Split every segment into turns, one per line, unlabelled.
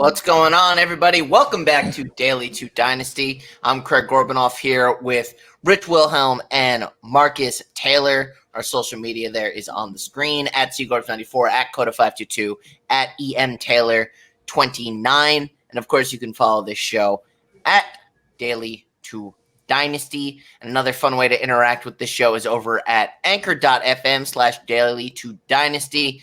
What's going on, everybody? Welcome back to Daily to Dynasty. I'm Craig Gorbanoff here with Rich Wilhelm and Marcus Taylor. Our social media there is on the screen at cgorb94, at Coda522, at emtaylor29. And of course, you can follow this show at Daily to Dynasty. And another fun way to interact with this show is over at anchor.fm/daily to dynasty.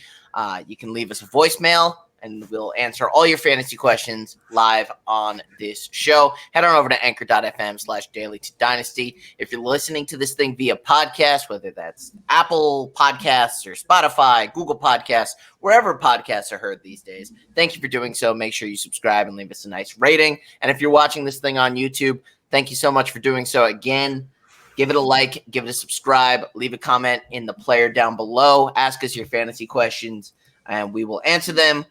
You can leave us a voicemail, and we'll answer all your fantasy questions live on this show. Head on over to anchor.fm/daily to dynasty. If you're listening to this thing via podcast, whether that's Apple Podcasts or Spotify, Google Podcasts, wherever podcasts are heard these days, thank you for doing so. Make sure you subscribe and leave us a nice rating. And if you're watching this thing on YouTube, thank you so much for doing so. Again, give it a like, give it a subscribe, leave a comment in the player down below. Ask us your fantasy questions, and we will answer them.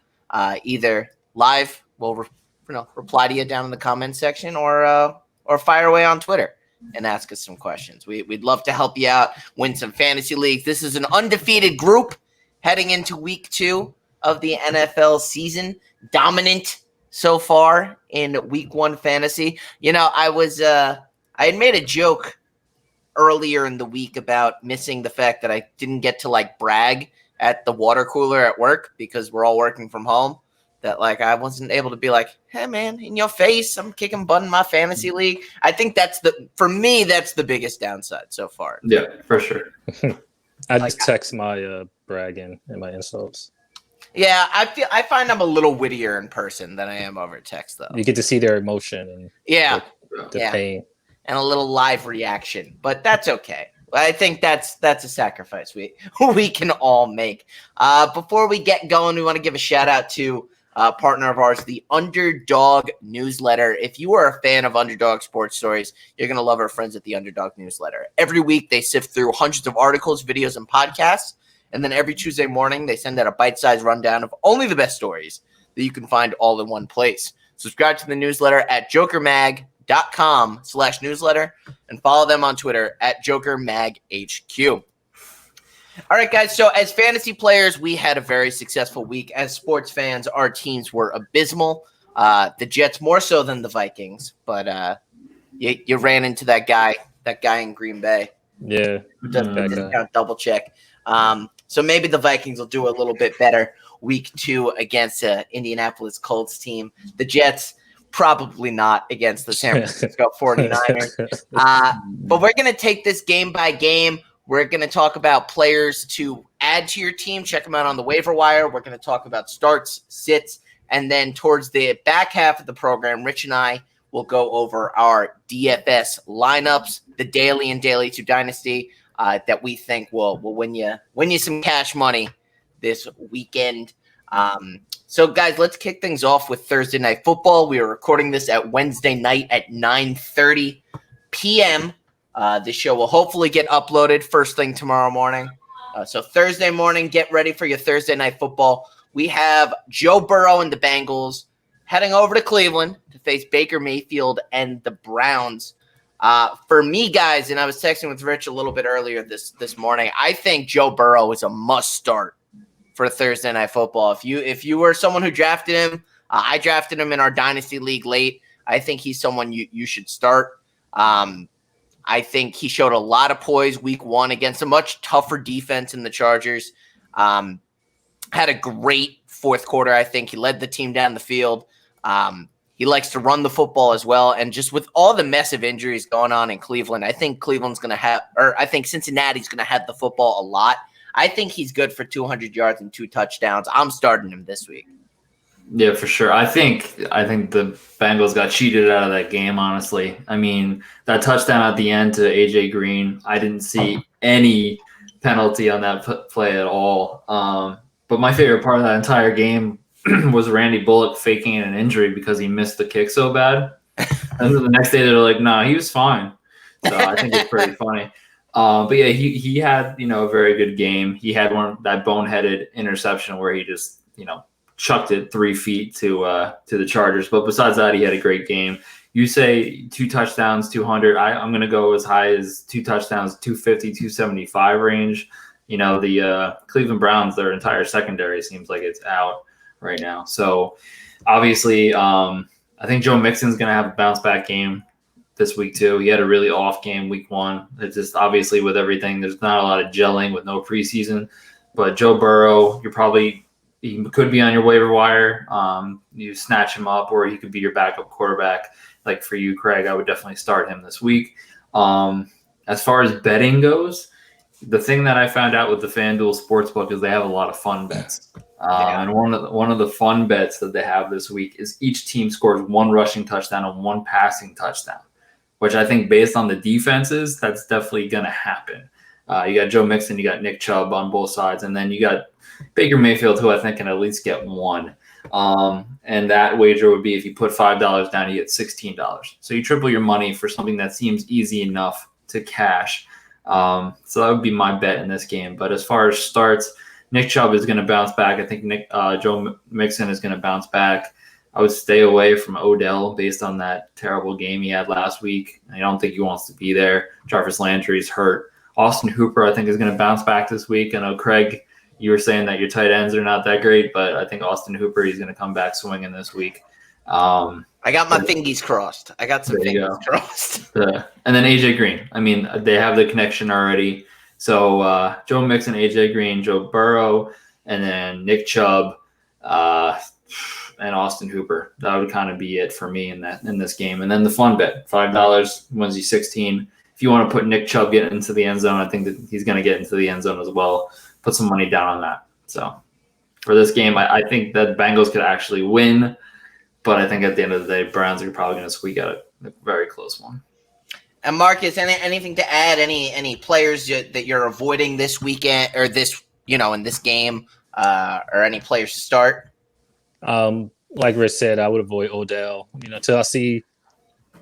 Either live, we'll reply to you down in the comments section, or fire away on Twitter and ask us some questions. We'd love to help you out, win some fantasy leagues. This is an undefeated group heading into week 2 of the NFL season. Dominant so far in week 1 fantasy. You know, I had made a joke earlier in the week about missing the fact that I didn't get to brag at the water cooler at work because we're all working from home, that I wasn't able to be like, hey man, in your face, I'm kicking butt in my fantasy league. I think for me, that's the biggest downside so far.
Yeah, for sure.
I just text my bragging and my insults.
Yeah, I find I'm a little wittier in person than I am over text, though.
You get to see their emotion and the pain. And
a little live reaction, but that's okay. I think that's a sacrifice we can all make. Before we get going, we want to give a shout out to a partner of ours, the Underdog Newsletter. If you are a fan of Underdog Sports Stories, you're going to love our friends at the Underdog Newsletter. Every week, they sift through hundreds of articles, videos, and podcasts, and then every Tuesday morning, they send out a bite-sized rundown of only the best stories that you can find all in one place. Subscribe to the newsletter at jokermag.com/newsletter and follow them on Twitter at JokerMagHQ. All right, guys. So as fantasy players, we had a very successful week. As sports fans, our teams were abysmal. The Jets more so than the Vikings, but you ran into that guy in Green Bay.
Yeah.
Discount double check. So maybe the Vikings will do a little bit better week 2 against Indianapolis Colts team. The Jets, probably not against the San Francisco 49ers. But we're going to take this game by game. We're going to talk about players to add to your team. Check them out on the waiver wire. We're going to talk about starts, sits, and then towards the back half of the program, Rich and I will go over our DFS lineups, the daily and daily to dynasty that we think will win you some cash money this weekend. So, guys, let's kick things off with Thursday Night Football. We are recording this at Wednesday night at 9:30 p.m. This show will hopefully get uploaded first thing tomorrow morning. So Thursday morning, get ready for your Thursday Night Football. We have Joe Burrow and the Bengals heading over to Cleveland to face Baker Mayfield and the Browns. For me, guys, and I was texting with Rich a little bit earlier this morning, I think Joe Burrow is a must-start for Thursday Night Football. If you were someone who drafted him, I drafted him in our Dynasty League late. I think he's someone you should start. I think he showed a lot of poise week 1 against a much tougher defense in the Chargers. Had a great fourth quarter, I think. He led the team down the field. He likes to run the football as well. And just with all the mess of injuries going on in Cleveland, I think Cincinnati's going to have the football a lot. I think he's good for 200 yards and 2 touchdowns. I'm starting him this week.
Yeah, for sure. I think the Bengals got cheated out of that game, honestly. I mean, that touchdown at the end to A.J. Green, I didn't see any penalty on that play at all. But my favorite part of that entire game was Randy Bullock faking an injury because he missed the kick so bad. And then the next day, they're like, nah, he was fine. So I think it's pretty funny. But yeah, he had, a very good game. He had that boneheaded interception where he just, chucked it 3 feet to the Chargers. But besides that, he had a great game. You say 2 touchdowns, 200. I'm going to go as high as 2 touchdowns, 250, 275 range. The Cleveland Browns, their entire secondary seems like it's out right now. So Obviously, I think Joe Mixon's going to have a bounce back game this week too. He had a really off game week 1. It's just obviously with everything, there's not a lot of gelling with no preseason. But Joe Burrow, he could be on your waiver wire. You snatch him up, or he could be your backup quarterback. Like for you, Craig, I would definitely start him this week. As far as betting goes, the thing that I found out with the FanDuel Sportsbook is they have a lot of fun bets. And one of the fun bets that they have this week is each team scores 1 rushing touchdown and 1 passing touchdown, which I think based on the defenses, that's definitely going to happen. You got Joe Mixon, you got Nick Chubb on both sides, and then you got Baker Mayfield, who I think can at least get 1. And that wager would be if you put $5 down, you get $16. So you triple your money for something that seems easy enough to cash. So that would be my bet in this game. But as far as starts, Nick Chubb is going to bounce back. I think Joe Mixon is going to bounce back. I would stay away from Odell based on that terrible game he had last week. I don't think he wants to be there. Jarvis Landry's hurt. Austin Hooper, I think, is going to bounce back this week. I know, Craig, you were saying that your tight ends are not that great, but I think Austin Hooper, he's going to come back swinging this week.
I got my fingies crossed. I got some fingers crossed.
And then AJ Green. I mean, they have the connection already. So Joe Mixon, AJ Green, Joe Burrow, and then Nick Chubb, and Austin Hooper. That would kind of be it for me in this game. And then the fun bet, $5 wins you 16. If you want to put Nick Chubb getting into the end zone, I think that he's going to get into the end zone as well. Put some money down on that. So for this game, I think that Bengals could actually win, but I think at the end of the day, Browns are probably going to squeak out a very close one.
And Marcus, anything to add? Any players that you're avoiding this weekend or this, in this game, or any players to start?
Like Rich said, I would avoid Odell. Till I see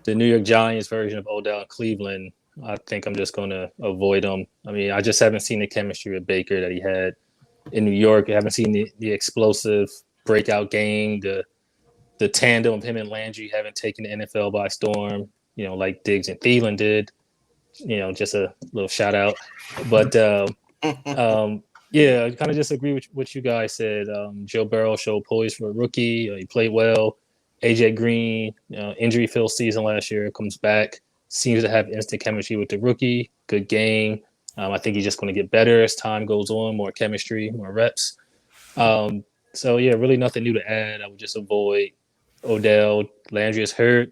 the New York Giants version of Odell in Cleveland, I think I'm just going to avoid him. I mean, I just haven't seen the chemistry with Baker that he had in New York. I haven't seen the explosive breakout game, the tandem of him and Landry haven't taken the NFL by storm, like Diggs and Thielen did. Just a little shout out. But yeah, I kind of just agree with what you guys said. Joe Burrow showed poise for a rookie. He played well. AJ Green, injury-filled season last year, comes back. Seems to have instant chemistry with the rookie. Good game. I think he's just going to get better as time goes on. More chemistry, more reps. So, yeah, really nothing new to add. I would just avoid Odell. Landry is hurt.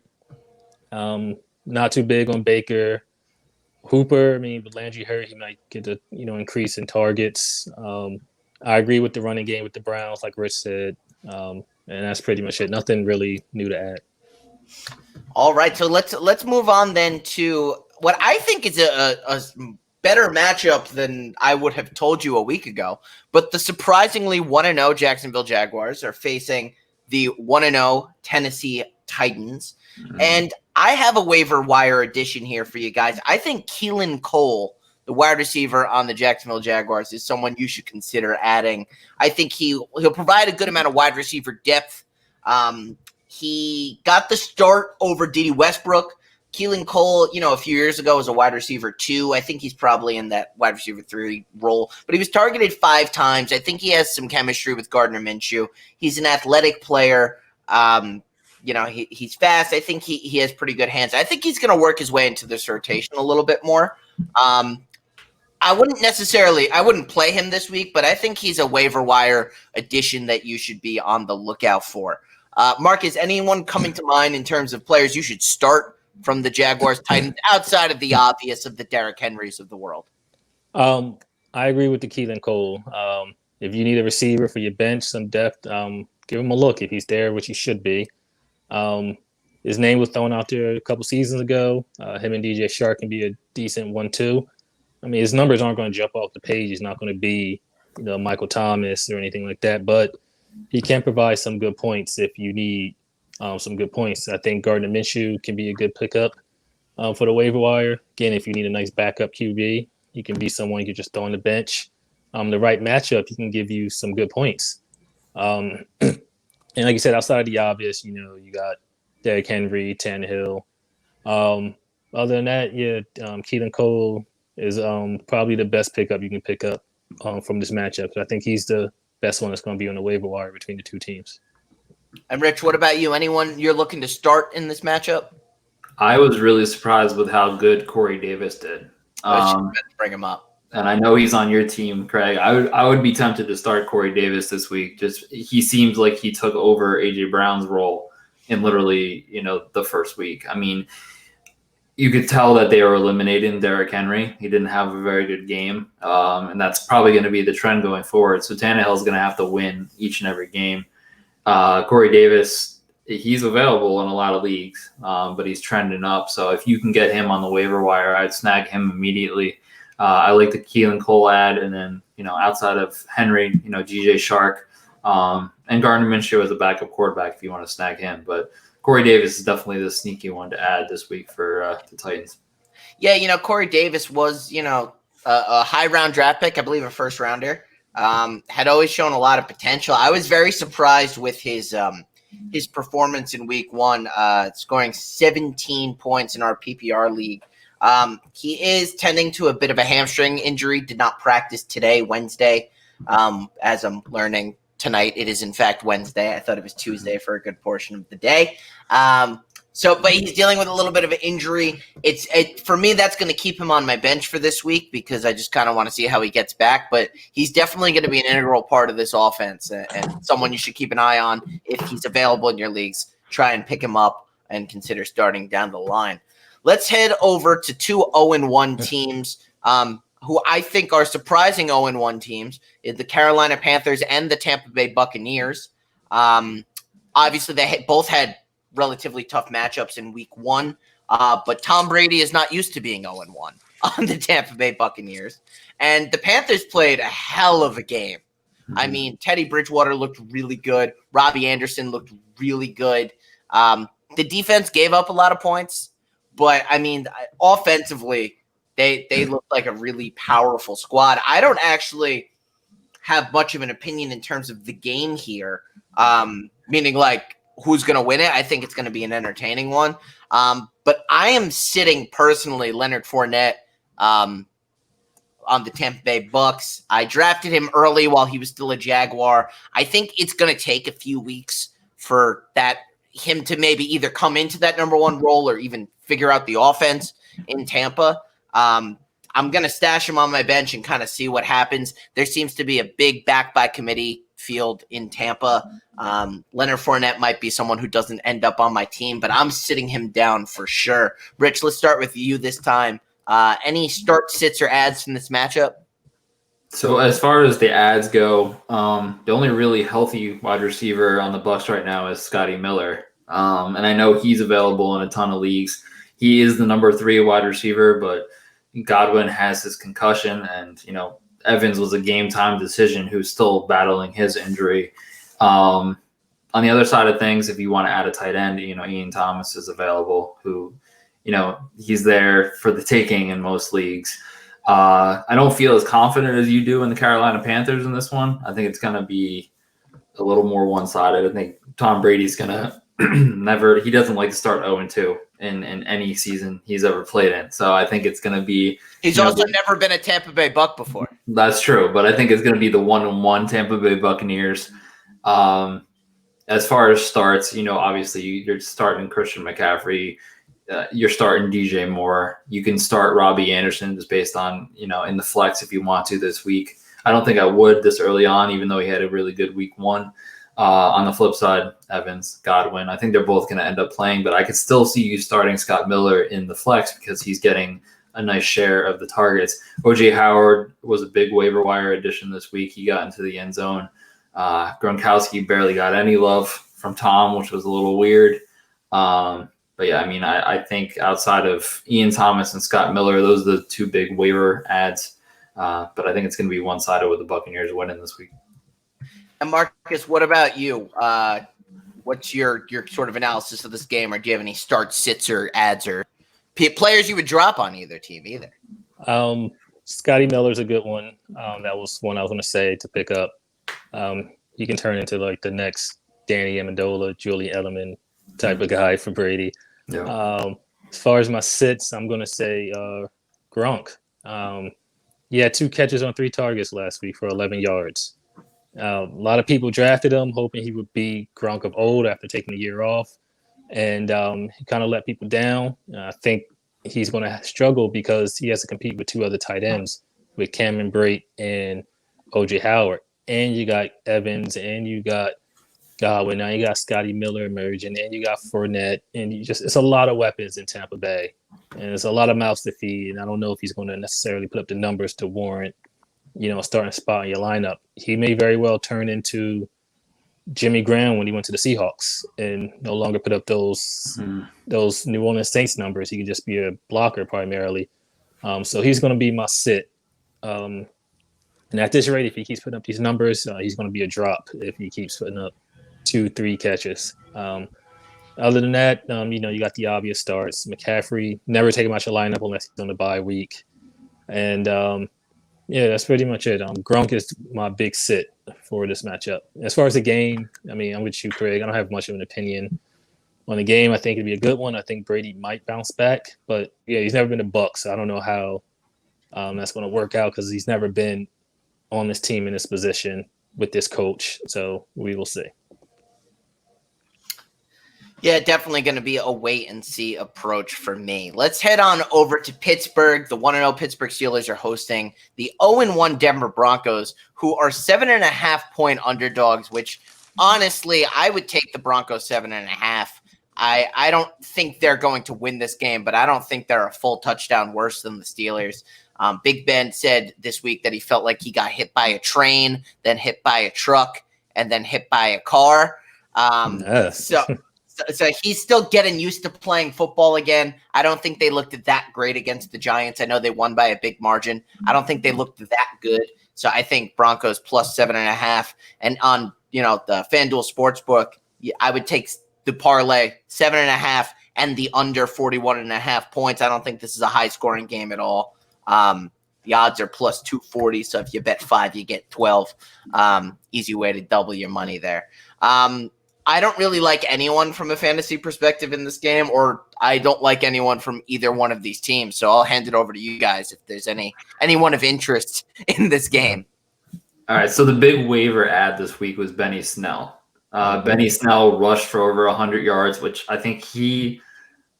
Not too big on Baker. Hooper, with Landry hurt, he might get a increase in targets. I agree with the running game with the Browns, like Rich said. And that's pretty much it. Nothing really new to add.
All right, so let's move on then to what I think is a better matchup than I would have told you a week ago. But the surprisingly 1-0 Jacksonville Jaguars are facing the 1-0 Tennessee Titans. Mm-hmm. And I have a waiver wire addition here for you guys. I think Keelan Cole, the wide receiver on the Jacksonville Jaguars, is someone you should consider adding. I think he'll provide a good amount of wide receiver depth. He got the start over Dede Westbrook. Keelan Cole, a few years ago was a wide receiver 2. I think he's probably in that wide receiver 3 role. But he was targeted 5 times. I think he has some chemistry with Gardner Minshew. He's an athletic player. He's fast. I think he has pretty good hands. I think he's going to work his way into this rotation a little bit more. I wouldn't play him this week, but I think he's a waiver wire addition that you should be on the lookout for. Mark, is anyone coming to mind in terms of players you should start from the Jaguars Titans outside of the obvious of the Derrick Henrys of the world?
I agree with the Keelan Cole. If you need a receiver for your bench, some depth, give him a look if he's there, which he should be. His name was thrown out there a couple seasons ago. Him and DJ Shark can be a decent 1-2. His numbers aren't going to jump off the page. He's not going to be, Michael Thomas or anything like that, but he can provide some good points if you need some good points. I think Gardner Minshew can be a good pickup for the waiver wire. Again, if you need a nice backup QB, he can be someone you can just throw on the bench. The right matchup, he can give you some good points. And like you said, outside of the obvious, you got Derrick Henry, Tannehill. Other than that, Keelan Cole is probably the best pickup you can pick up from this matchup. I think he's the best one that's going to be on the waiver wire between the two teams.
And Rich, what about you? Anyone you're looking to start in this matchup?
I was really surprised with how good Corey Davis did.
I was just about to bring him up.
And I know he's on your team, Craig. I would be tempted to start Corey Davis this week. Just he seems like he took over AJ Brown's role in literally, the first week. I mean, you could tell that they were eliminating Derrick Henry. He didn't have a very good game, and that's probably going to be the trend going forward. So Tannehill's going to have to win each and every game. Corey Davis, he's available in a lot of leagues, but he's trending up. So if you can get him on the waiver wire, I'd snag him immediately. I like the Keelan Cole ad, and then outside of Henry, GJ Shark, and Gardner Minshew as a backup quarterback if you want to snag him. But Corey Davis is definitely the sneaky one to add this week for the Titans.
Yeah, Corey Davis was a high round draft pick, I believe a first rounder. Had always shown a lot of potential. I was very surprised with his performance in week 1, scoring 17 points in our PPR league. He is tending to a bit of a hamstring injury, did not practice today, Wednesday. As I'm learning tonight, it is in fact Wednesday. I thought it was Tuesday for a good portion of the day. But he's dealing with a little bit of an injury. For me, that's going to keep him on my bench for this week because I just kind of want to see how he gets back. But he's definitely going to be an integral part of this offense and someone you should keep an eye on if he's available in your leagues. Try and pick him up and consider starting down the line. Let's head over to 2 0-1 teams who I think are surprising 0-1 teams, is the Carolina Panthers and the Tampa Bay Buccaneers. Obviously, they both had relatively tough matchups in week 1, but Tom Brady is not used to being 0-1 on the Tampa Bay Buccaneers. And the Panthers played a hell of a game. Mm-hmm. I mean, Teddy Bridgewater looked really good. Robbie Anderson looked really good. The defense gave up a lot of points, but I mean, offensively, they look like a really powerful squad. I don't actually have much of an opinion in terms of the game here, meaning like who's going to win it. I think it's going to be an entertaining one. But I am sitting personally Leonard Fournette on the Tampa Bay Bucks. I drafted him early while he was still a Jaguar. I think it's going to take a few weeks for him to maybe either come into that number 1 role or even figure out the offense in Tampa. I'm going to stash him on my bench and kind of see what happens. There seems to be a big back by committee field in Tampa. Leonard Fournette might be someone who doesn't end up on my team, but I'm sitting him down for sure. Rich, let's start with you this time. Any start, sits, or ads from this matchup?
So as far as the ads go, the only really healthy wide receiver on the Bucs right now is Scotty Miller. And I know he's available in a ton of leagues. He is the number 3 wide receiver, but Godwin has his concussion, and Evans was a game time decision who's still battling his injury. On the other side of things, if you want to add a tight end, Ian Thomas is available, who he's there for the taking in most leagues. I don't feel as confident as you do in the Carolina Panthers in this one. I think it's going to be a little more one-sided. I think Tom Brady's going to he doesn't like to start 0-2 in any season he's ever played in. So I think it's going to be.
He's also never been a Tampa Bay Buck before.
That's true, but I think it's going to be the 1-1 Tampa Bay Buccaneers. As far as starts, obviously you're starting Christian McCaffrey. You're starting DJ Moore. You can start Robbie Anderson just based on, in the flex if you want to this week. I don't think I would this early on, even though he had a really good week 1. On the flip side, Evans, Godwin, I think they're both going to end up playing, but I could still see you starting Scott Miller in the flex because he's getting a nice share of the targets. O.J. Howard was a big waiver wire addition this week. He got into the end zone. Gronkowski barely got any love from Tom, which was a little weird. But yeah, I mean, I think outside of Ian Thomas and Scott Miller, those are the 2 big waiver ads. But I think it's going to be one-sided with the Buccaneers winning this week.
And Marcus, what about you? What's your sort of analysis of this game, or do you have any start, sits, or ads, or players you would drop on either team either?
Scotty Miller's a good one. That was one I was going to say to pick up. He can turn into like the next Danny Amendola, Julian Edelman type of guy for Brady. Yeah. As far as my sits, I'm going to say Gronk. He had 2 catches on 3 targets last week for 11 yards. A lot of people drafted him hoping he would be Gronk of old after taking a year off, and he kind of let people down. I think he's going to struggle because he has to compete with two other tight ends, with Cameron Brate and OJ Howard. And you got Evans, and you got Godwin. Now you got Scotty Miller emerging, and you got Fournette, and it's a lot of weapons in Tampa Bay, and it's a lot of mouths to feed. And I don't know if he's going to necessarily put up the numbers to warrant, a starting spot in your lineup. He may very well turn into Jimmy Graham when he went to the Seahawks and no longer put up those New Orleans Saints numbers. He could just be a blocker primarily. So he's going to be my sit. And at this rate, if he keeps putting up these numbers, he's going to be a drop if he keeps putting up 2-3 catches. Other than that, you got the obvious starts. McCaffrey, never take him out your lineup unless he's on the bye week. And that's pretty much it. Gronk is my big sit for this matchup. As far as the game, I'm with you, Craig. I don't have much of an opinion on the game. I think it'd be a good one. I think Brady might bounce back, but he's never been a Buck, so I don't know how that's going to work out because he's never been on this team in this position with this coach. So we will see.
Yeah, definitely going to be a wait-and-see approach for me. Let's head on over to Pittsburgh. The 1-0 Pittsburgh Steelers are hosting the 0-1 Denver Broncos, who are 7.5-point underdogs, which, honestly, I would take the Broncos 7.5. I don't think they're going to win this game, but I don't think they're a full touchdown worse than the Steelers. Big Ben said this week that he felt like he got hit by a train, then hit by a truck, and then hit by a car. So he's still getting used to playing football again. I don't think they looked that great against the Giants. I know they won by a big margin. I don't think they looked that good. So I think Broncos plus 7.5. And on the Fanduel Sportsbook, I would take the parlay 7.5 and the under 41.5 points. I don't think this is a high scoring game at all. The odds are plus 240. So if you bet 5, you get 12. Easy way to double your money there. I don't really like anyone from a fantasy perspective in this game, or I don't like anyone from either one of these teams. So I'll hand it over to you guys if there's anyone of interest in this game.
All right. So the big waiver ad this week was Benny Snell. Benny Snell rushed for over 100 yards, which I think he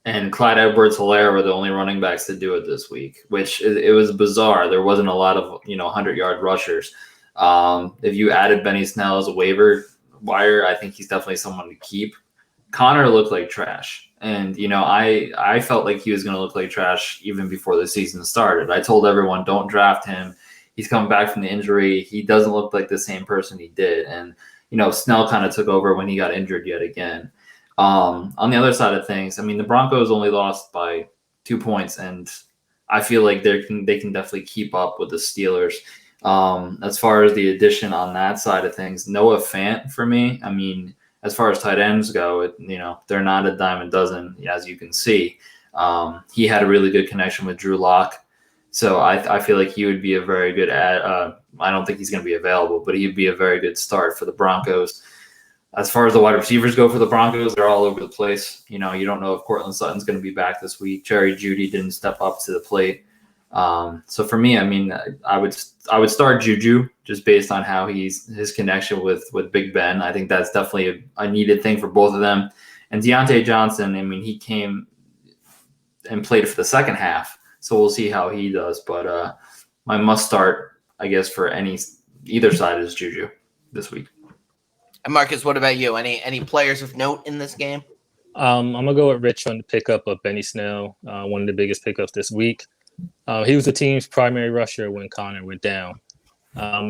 and Clyde Edwards-Helaire were the only running backs to do it this week, which it was bizarre. There wasn't a lot of 100-yard rushers. If you added Benny Snell as a waiver wire, I think he's definitely someone to keep. Connor looked like trash, and I felt like he was going to look like trash even before the season started. I told everyone, don't draft him. He's coming back from the injury. He doesn't look like the same person he did, and Snell kind of took over when he got injured yet again. On the other side of things, the Broncos only lost by 2 points, and I feel like they can definitely keep up with the Steelers. As far as the addition on that side of things, Noah Fant for me, as far as tight ends go, they're not a dime a dozen, as you can see. He had a really good connection with Drew Lock. So I feel like he would be a very good ad. I don't think he's going to be available, but he'd be a very good start for the Broncos. As far as the wide receivers go for the Broncos, they're all over the place. You don't know if Cortland Sutton's going to be back this week. Jerry Jeudy didn't step up to the plate. So for me, I would start Juju just based on how his connection with Big Ben. I think that's definitely a needed thing for both of them. And Deontay Johnson, he came and played for the second half, so we'll see how he does. But my must start, I guess, for either side is Juju this week.
And Marcus, what about you? Any players of note in this game?
I'm gonna go with Rich on the pickup of Benny Snell, one of the biggest pickups this week. He was the team's primary rusher when Connor went down.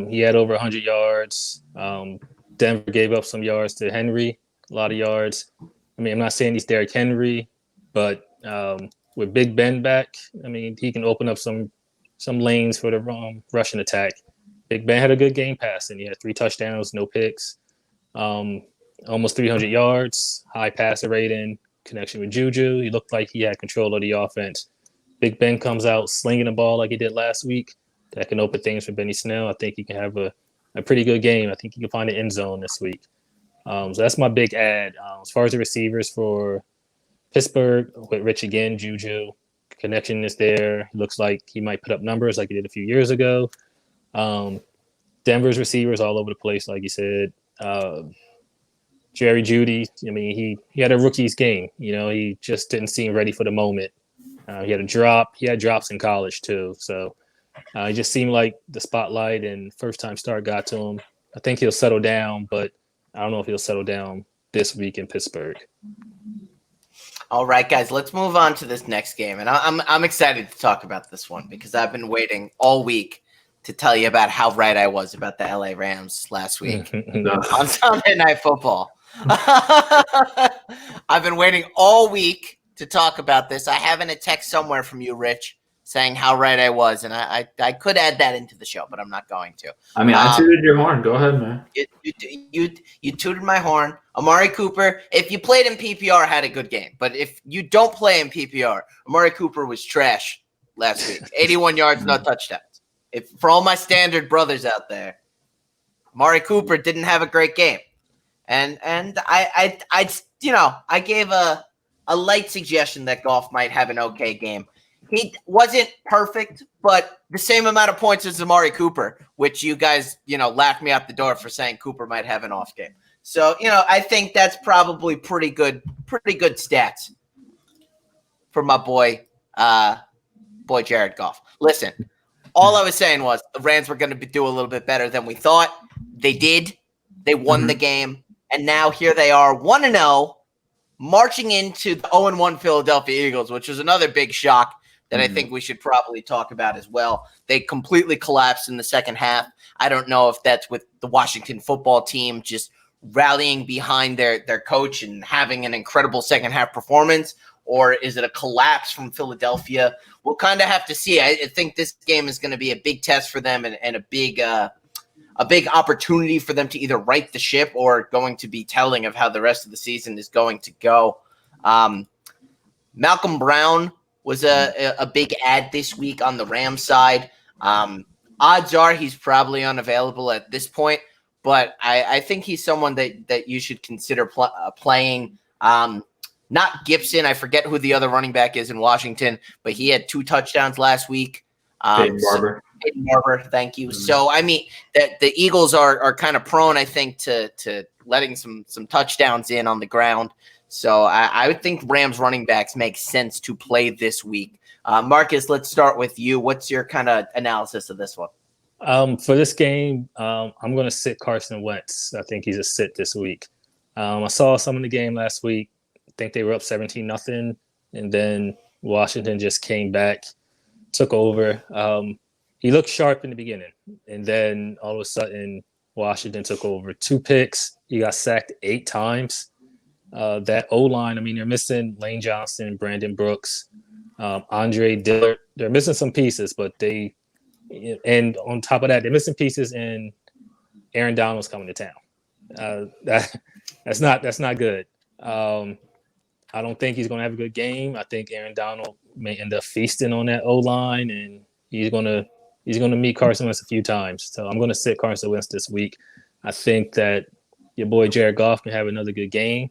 He had over 100 yards. Denver gave up some yards to Henry, a lot of yards. I'm not saying he's Derrick Henry, but with Big Ben back, he can open up some lanes for the rushing attack. Big Ben had a good game passing. He had 3 touchdowns, no picks, almost 300 yards, high passer rating, connection with Juju. He looked like he had control of the offense. Big Ben comes out slinging the ball like he did last week. That can open things for Benny Snell. I think he can have a pretty good game. I think he can find the end zone this week. So that's my big ad. As far as the receivers for Pittsburgh, with Rich again, Juju, connection is there. Looks like he might put up numbers like he did a few years ago. Denver's receivers all over the place, like you said. Jerry Jeudy, I mean, he had a rookie's game. He just didn't seem ready for the moment. He had a drop. He had drops in college too. So it just seemed like the spotlight and first-time start got to him. I think he'll settle down, but I don't know if he'll settle down this week in Pittsburgh.
All right, guys, let's move on to this next game. And I'm excited to talk about this one because I've been waiting all week to tell you about how right I was about the LA Rams last week on Sunday Night Football. I've been waiting all week to talk about this. I have in a text somewhere from you, Rich, saying how right I was, and I could add that into the show, but I'm not going to.
I mean, I tooted your horn. Go ahead, man.
You tooted my horn. Amari Cooper, if you played in PPR, had a good game. But if you don't play in PPR, Amari Cooper was trash last week. 81 yards, no touchdowns. For all my standard brothers out there, Amari Cooper didn't have a great game. And I gave a light suggestion that Goff might have an okay game. He wasn't perfect, but the same amount of points as Amari Cooper, which you guys, laughed me out the door for saying Cooper might have an off game. So, I think that's probably pretty good stats for my boy Jared Goff. Listen, all I was saying was the Rams were going to do a little bit better than we thought. They did. They won the game. And now here they are, 1-0, marching into the 0-1 Philadelphia Eagles, which was another big shock that I think we should probably talk about as well. They completely collapsed in the second half. I don't know if that's with the Washington football team just rallying behind their coach and having an incredible second half performance, or is it a collapse from Philadelphia? We'll kind of have to see. I think this game is going to be a big test for them and a big opportunity for them to either right the ship or going to be telling of how the rest of the season is going to go. Malcolm Brown was a big ad this week on the Rams side. Odds are he's probably unavailable at this point, but I think he's someone that you should consider playing. Not Gibson. I forget who the other running back is in Washington, but he had 2 touchdowns last week.
Peyton Barber.
Thank you. So, I mean, the Eagles are kind of prone, I think, to letting some touchdowns in on the ground. So I would think Rams running backs make sense to play this week. Marcus, let's start with you. What's your kind of analysis of this one?
For this game, I'm going to sit Carson Wentz. I think he's a sit this week. I saw some of the game last week. I think they were up 17-0, and then Washington just came back, took over. He looked sharp in the beginning, and then all of a sudden, Washington took over. 2 picks. He got sacked 8 times. That O-line, I mean, they're missing Lane Johnson, Brandon Brooks, Andre Dillard. They're missing some pieces, but and on top of that, they're missing pieces, and Aaron Donald's coming to town. That's not good. I don't think he's going to have a good game. I think Aaron Donald may end up feasting on that O-line, and he's going to meet Carson Wentz a few times. So I'm going to sit Carson Wentz this week. I think that your boy Jared Goff can have another good game.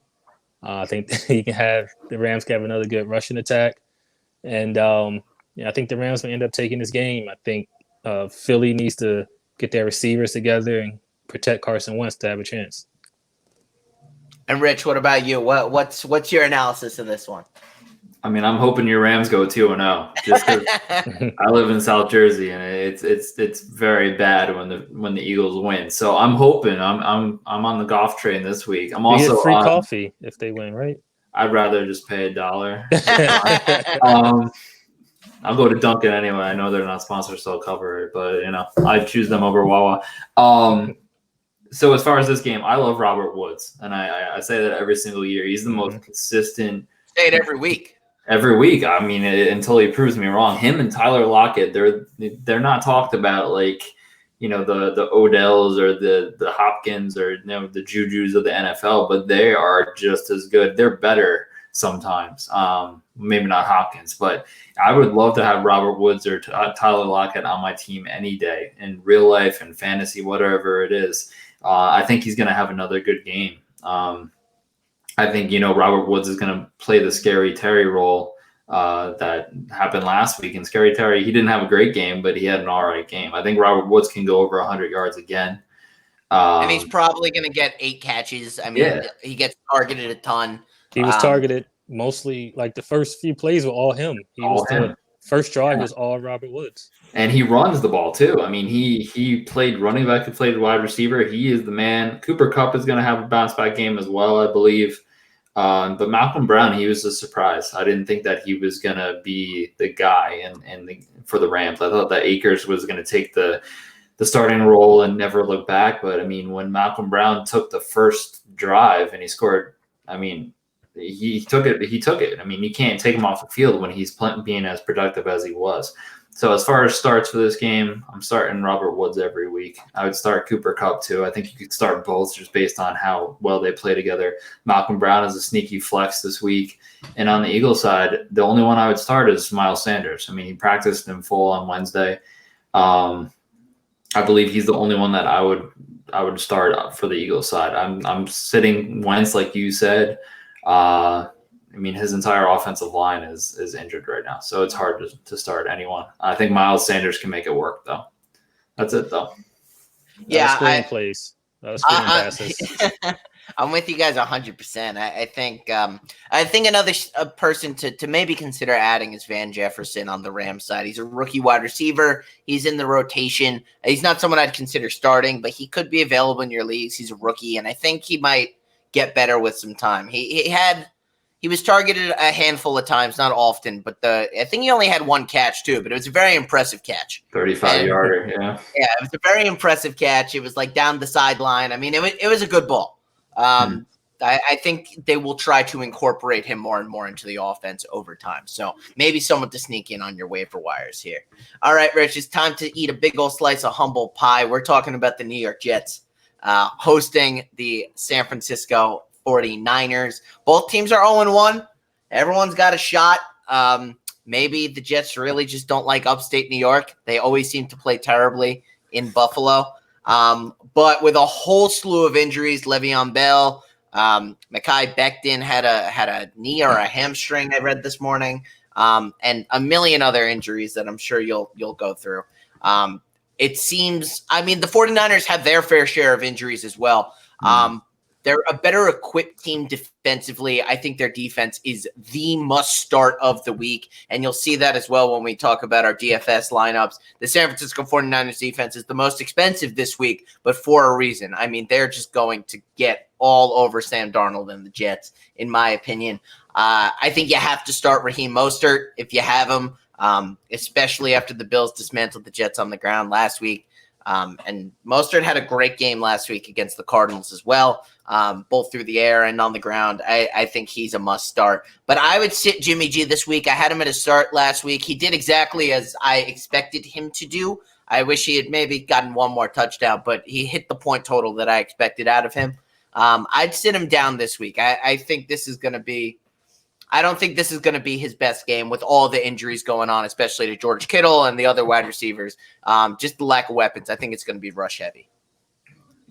I think the Rams can have another good rushing attack. And I think the Rams will end up taking this game. I think Philly needs to get their receivers together and protect Carson Wentz to have a chance.
And Rich, what about you? What's your analysis of this one?
I mean, I'm hoping your Rams go 2-0. Just 'cause I live in South Jersey, and it's very bad when the Eagles win. So I'm hoping I'm on the golf train this week. I'm also
get free coffee if they win, right?
I'd rather just pay $1. I'll go to Dunkin' anyway. I know they're not sponsored, so I'll cover it. But I choose them over Wawa. So as far as this game, I love Robert Woods, and I say that every single year. He's the most consistent.
Say it every week.
Every week. I mean, until he proves me wrong. Him and Tyler Lockett, they're not talked about like, the Odells or the Hopkins or the Jujus of the NFL, but they are just as good. They're better sometimes. Maybe not Hopkins, but I would love to have Robert Woods or Tyler Lockett on my team any day in real life and fantasy, whatever it is. I think he's going to have another good game. I think, Robert Woods is going to play the scary Terry role that happened last week. And Scary Terry, he didn't have a great game, but he had an all right game. I think Robert Woods can go over 100 yards again.
And he's probably going to get 8 catches. I mean, he gets targeted a ton.
He was targeted mostly, like the first few plays were all him. The first drive was all Robert Woods.
And he runs the ball too. I mean, he played running back, he played wide receiver. He is the man. Cooper Kupp is going to have a bounce back game as well, I believe. But Malcolm Brown, he was a surprise. I didn't think that he was going to be the guy for the Rams. I thought that Akers was going to take the starting role and never look back. But, I mean, when Malcolm Brown took the first drive and he scored, I mean, he took it. I mean, you can't take him off the field when he's being as productive as he was. So as far as starts for this game, I'm starting Robert Woods every week. I would start Cooper Kupp too. I think you could start both just based on how well they play together. Malcolm Brown is a sneaky flex this week. And on the Eagles side, the only one I would start is Miles Sanders. I mean, he practiced in full on Wednesday. I believe he's the only one that I would start for the Eagles side. I'm sitting Wentz like you said. I mean, his entire offensive line is injured right now, so it's hard to start anyone. I think Miles Sanders can make it work, though. That's it, though.
Yeah,
plays. Passes.
I'm with you guys 100%. I think another person to maybe consider adding is Van Jefferson on the Rams side. He's a rookie wide receiver. He's in the rotation. He's not someone I'd consider starting, but he could be available in your leagues. He's a rookie, and I think he might get better with some time. He was targeted a handful of times, not often, but I think he only had 1 catch too, but it was a very impressive catch.
35-yarder, yeah.
Yeah, it was a very impressive catch. It was like down the sideline. I mean, it was a good ball. I think they will try to incorporate him more and more into the offense over time. So maybe someone to sneak in on your waiver wires here. All right, Rich, it's time to eat a big old slice of humble pie. We're talking about the New York Jets hosting the San Francisco 49ers. Both teams are 0-1. Everyone's got a shot. Maybe the Jets really just don't like upstate New York. They always seem to play terribly in Buffalo. But with a whole slew of injuries, Le'Veon Bell, Mekhi Becton had a knee or a hamstring, I read this morning, and a million other injuries that I'm sure you'll go through. It seems, I mean, the 49ers have their fair share of injuries as well. They're a better equipped team defensively. I think their defense is the must start of the week. And you'll see that as well when we talk about our DFS lineups. The San Francisco 49ers defense is the most expensive this week, but for a reason. I mean, they're just going to get all over Sam Darnold and the Jets, in my opinion. I think you have to start Raheem Mostert if you have him, especially after the Bills dismantled the Jets on the ground last week. And Mostert had a great game last week against the Cardinals as well, both through the air and on the ground. I think he's a must start. But I would sit Jimmy G this week. I had him at a start last week. He did exactly as I expected him to do. I wish he had maybe gotten one more touchdown, but he hit the point total that I expected out of him. I'd sit him down this week. I think this is going to be – I don't think this is going to be his best game with all the injuries going on, especially to George Kittle and the other wide receivers. Just the lack of weapons. I think it's going to be rush heavy.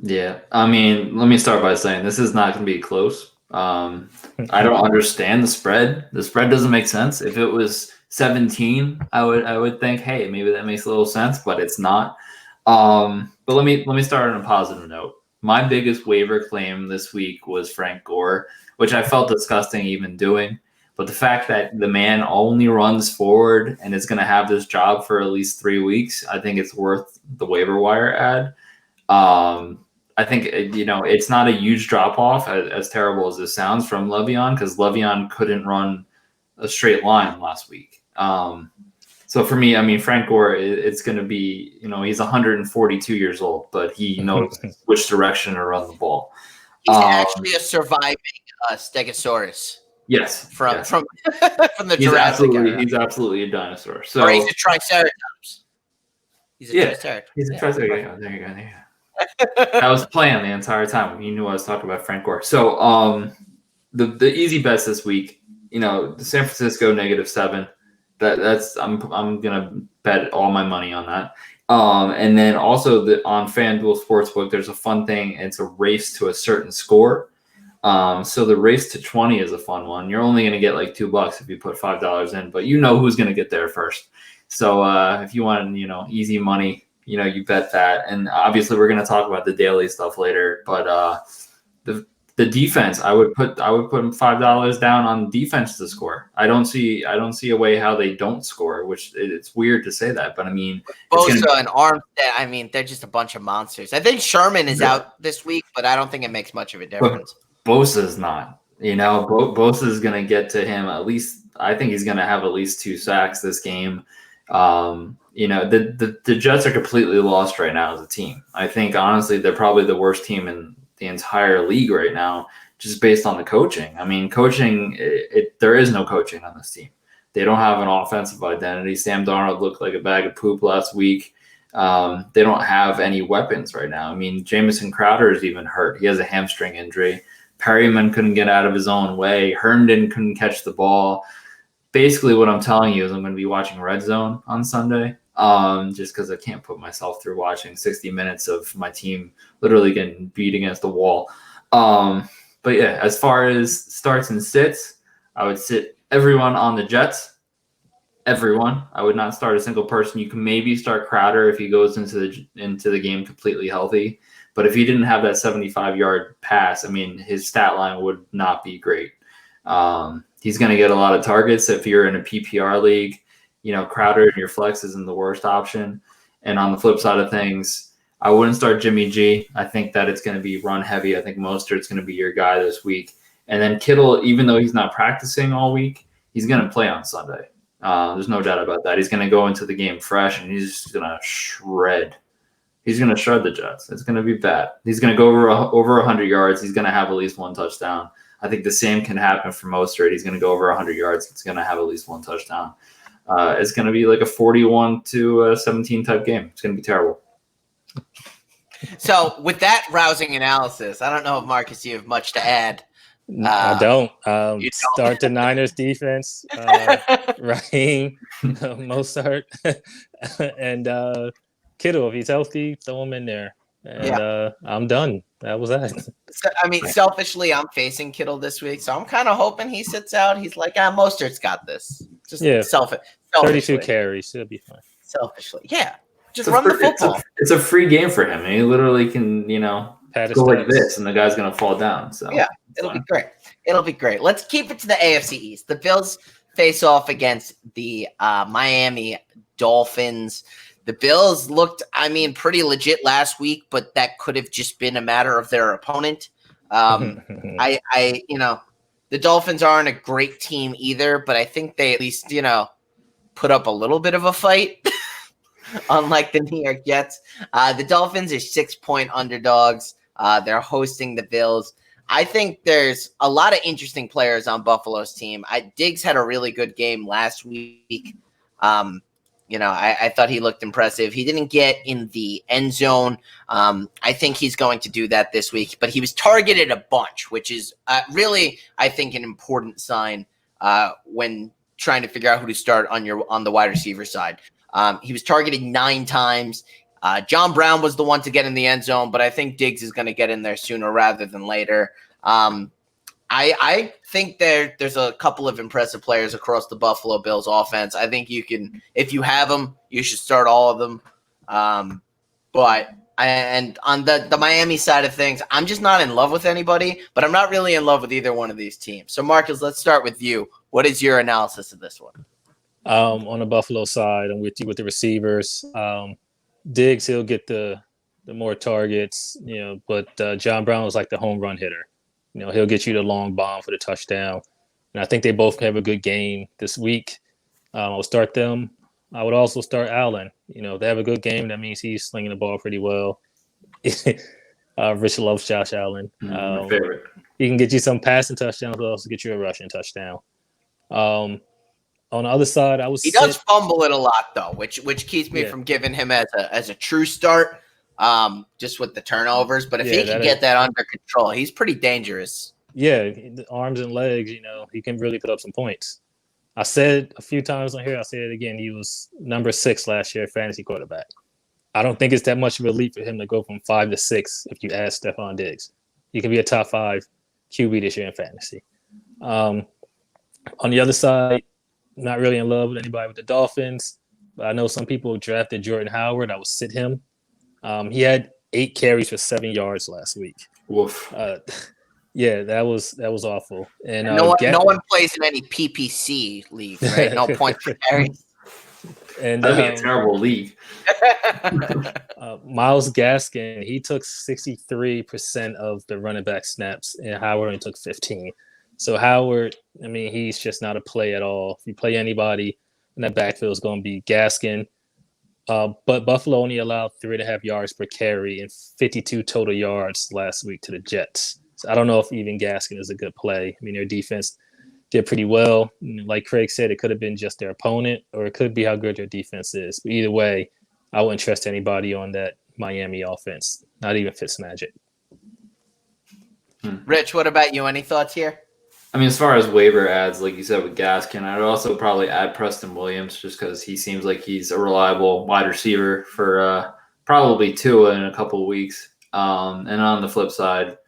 Yeah. I mean, let me start by saying this is not going to be close. I don't understand the spread. The spread doesn't make sense. If it was 17, I would think, hey, maybe that makes a little sense, but it's not. But let me start on a positive note. My biggest waiver claim this week was Frank Gore, which I felt disgusting even doing. But the fact that the man only runs forward and is going to have this job for at least 3 weeks, I think it's worth the waiver wire ad. I think, it's not a huge drop-off, as terrible as this sounds, from Le'Veon, because Le'Veon couldn't run a straight line last week. So for me, I mean, Frank Gore, it's going to be, he's 142 years old, but he knows which direction to run the ball.
He's actually a surviving Stegosaurus.
Yes.
From the Jurassic era.
He's absolutely a dinosaur. So,
or he's a Triceratops. He's a Triceratops.
He's a Triceratops. There you go. I was playing the entire time. You knew I was talking about Frank Gore. So the easy bets this week, the San Francisco -7. That's I'm gonna bet all my money on that. And then also on FanDuel Sportsbook, there's a fun thing. It's a race to a certain score. So the race to 20 is a fun one. You're only going to get like $2 if you put $5 in, but you know who's going to get there first. So if you want, easy money, you bet that. And obviously we're going to talk about the daily stuff later, but the defense, I would put $5 down on defense to score. I don't see a way how they don't score, which it's weird to say that, but I mean,
Bosa and Armstead, I mean, they're just a bunch of monsters. I think Sherman is out this week, but I don't think it makes much of a difference.
But Bosa's not. Bosa is going to get to him at least. I think he's going to have at least 2 sacks this game. The Jets are completely lost right now as a team. I think honestly they're probably the worst team in the entire league right now, just based on the coaching. I mean, coaching, there is no coaching on this team. They don't have an offensive identity. Sam Darnold looked like a bag of poop last week. They don't have any weapons right now. I mean, Jamison Crowder is even hurt. He has a hamstring injury. Perryman couldn't get out of his own way. Herndon couldn't catch the ball. Basically, what I'm telling you is I'm going to be watching Red Zone on Sunday, just because I can't put myself through watching 60 minutes of my team literally getting beat against the wall. But yeah, as far as starts and sits, I would sit everyone on the Jets. Everyone. I would not start a single person. You can maybe start Crowder if he goes into the game completely healthy. But if he didn't have that 75-yard pass, I mean, his stat line would not be great. He's going to get a lot of targets if you're in a PPR league. Crowder in your flex isn't the worst option. And on the flip side of things, I wouldn't start Jimmy G. I think that it's going to be run heavy. I think Mostert's going to be your guy this week. And then Kittle, even though he's not practicing all week, he's going to play on Sunday. There's no doubt about that. He's going to go into the game fresh, and he's just going to shred. He's going to shred the Jets. It's going to be bad. He's going to go over 100 yards. He's going to have at least 1 touchdown. I think the same can happen for Mostert. He's going to go over 100 yards. He's going to have at least 1 touchdown. It's going to be like a 41-17 type game. It's going to be terrible.
So with that rousing analysis, I don't know if Marcus, you have much to add.
I don't. Start the Niners defense. Raheem, Mostert, and Kittle, if he's healthy, throw him in there. And I'm done. That was that.
So, I mean, selfishly, I'm facing Kittle this week, so I'm kind of hoping he sits out. He's like, Mostert's got this. Just selfishly.
32 carries. He'll be fine.
Selfishly. Yeah. Just run the football.
It's a free game for him. He literally can, go like this, and the guy's going to fall down. So
yeah, it'll be great. It'll be great. Let's keep it to the AFC East. The Bills face off against the Miami Dolphins. The Bills looked, pretty legit last week, but that could have just been a matter of their opponent. The Dolphins aren't a great team either, but I think they at least, put up a little bit of a fight, unlike the New York Jets. The Dolphins are 6-point underdogs. They're hosting the Bills. I think there's a lot of interesting players on Buffalo's team. Diggs had a really good game last week. I thought he looked impressive. He didn't get in the end zone. I think he's going to do that this week, but he was targeted a bunch, which is really, I think, an important sign when trying to figure out who to start on the wide receiver side. He was targeted 9 times. John Brown was the one to get in the end zone, but I think Diggs is going to get in there sooner rather than later. I think there's a couple of impressive players across the Buffalo Bills offense. I think you can, if you have them, you should start all of them. And on the Miami side of things, I'm just not in love with anybody, but I'm not really in love with either one of these teams. So Marcus, let's start with you. What is your analysis of this one?
On the Buffalo side, I'm with you with the receivers. Diggs, he'll get the more targets, but John Brown was like the home run hitter. He'll get you the long bomb for the touchdown. And I think they both have a good game this week. I'll start them. I would also start Allen. If they have a good game, that means he's slinging the ball pretty well. Rich loves Josh Allen.
My favorite.
He can get you some passing touchdowns, but also get you a rushing touchdown. On the other side, he
does fumble it a lot though, which keeps me from giving him as a true start. Just with the turnovers, but if he can get that under control, he's pretty dangerous.
Yeah, the arms and legs, he can really put up some points. I said a few times on here, I'll say it again, he was number 6 last year fantasy quarterback. I don't think it's that much of a leap for him to go from 5 to 6 if you ask Stephon Diggs. He can be a top 5 QB this year in fantasy. On the other side, not really in love with anybody with the Dolphins, but I know some people drafted Jordan Howard. I would sit him. He had 8 carries for 7 yards last week.
Woof.
Yeah, that was awful. And
no one plays in any PPC league, right? No points for carry.
And
that'd be a terrible league.
Myles Gaskin, he took 63% of the running back snaps, and Howard only took 15. So Howard, I mean, he's just not a play at all. If you play anybody in that backfield, it's going to be Gaskin. But Buffalo only allowed 3.5 yards per carry and 52 total yards last week to the Jets. So I don't know if even Gaskin is a good play. I mean, their defense did pretty well. Like Craig said, it could have been just their opponent, or it could be how good their defense is. But either way, I wouldn't trust anybody on that Miami offense, not even Fitzmagic.
Rich, what about you? Any thoughts here?
I mean, as far as waiver ads, like you said with Gaskin, I'd also probably add Preston Williams just because he seems like he's a reliable wide receiver for probably Tua in a couple of weeks. And on the flip side,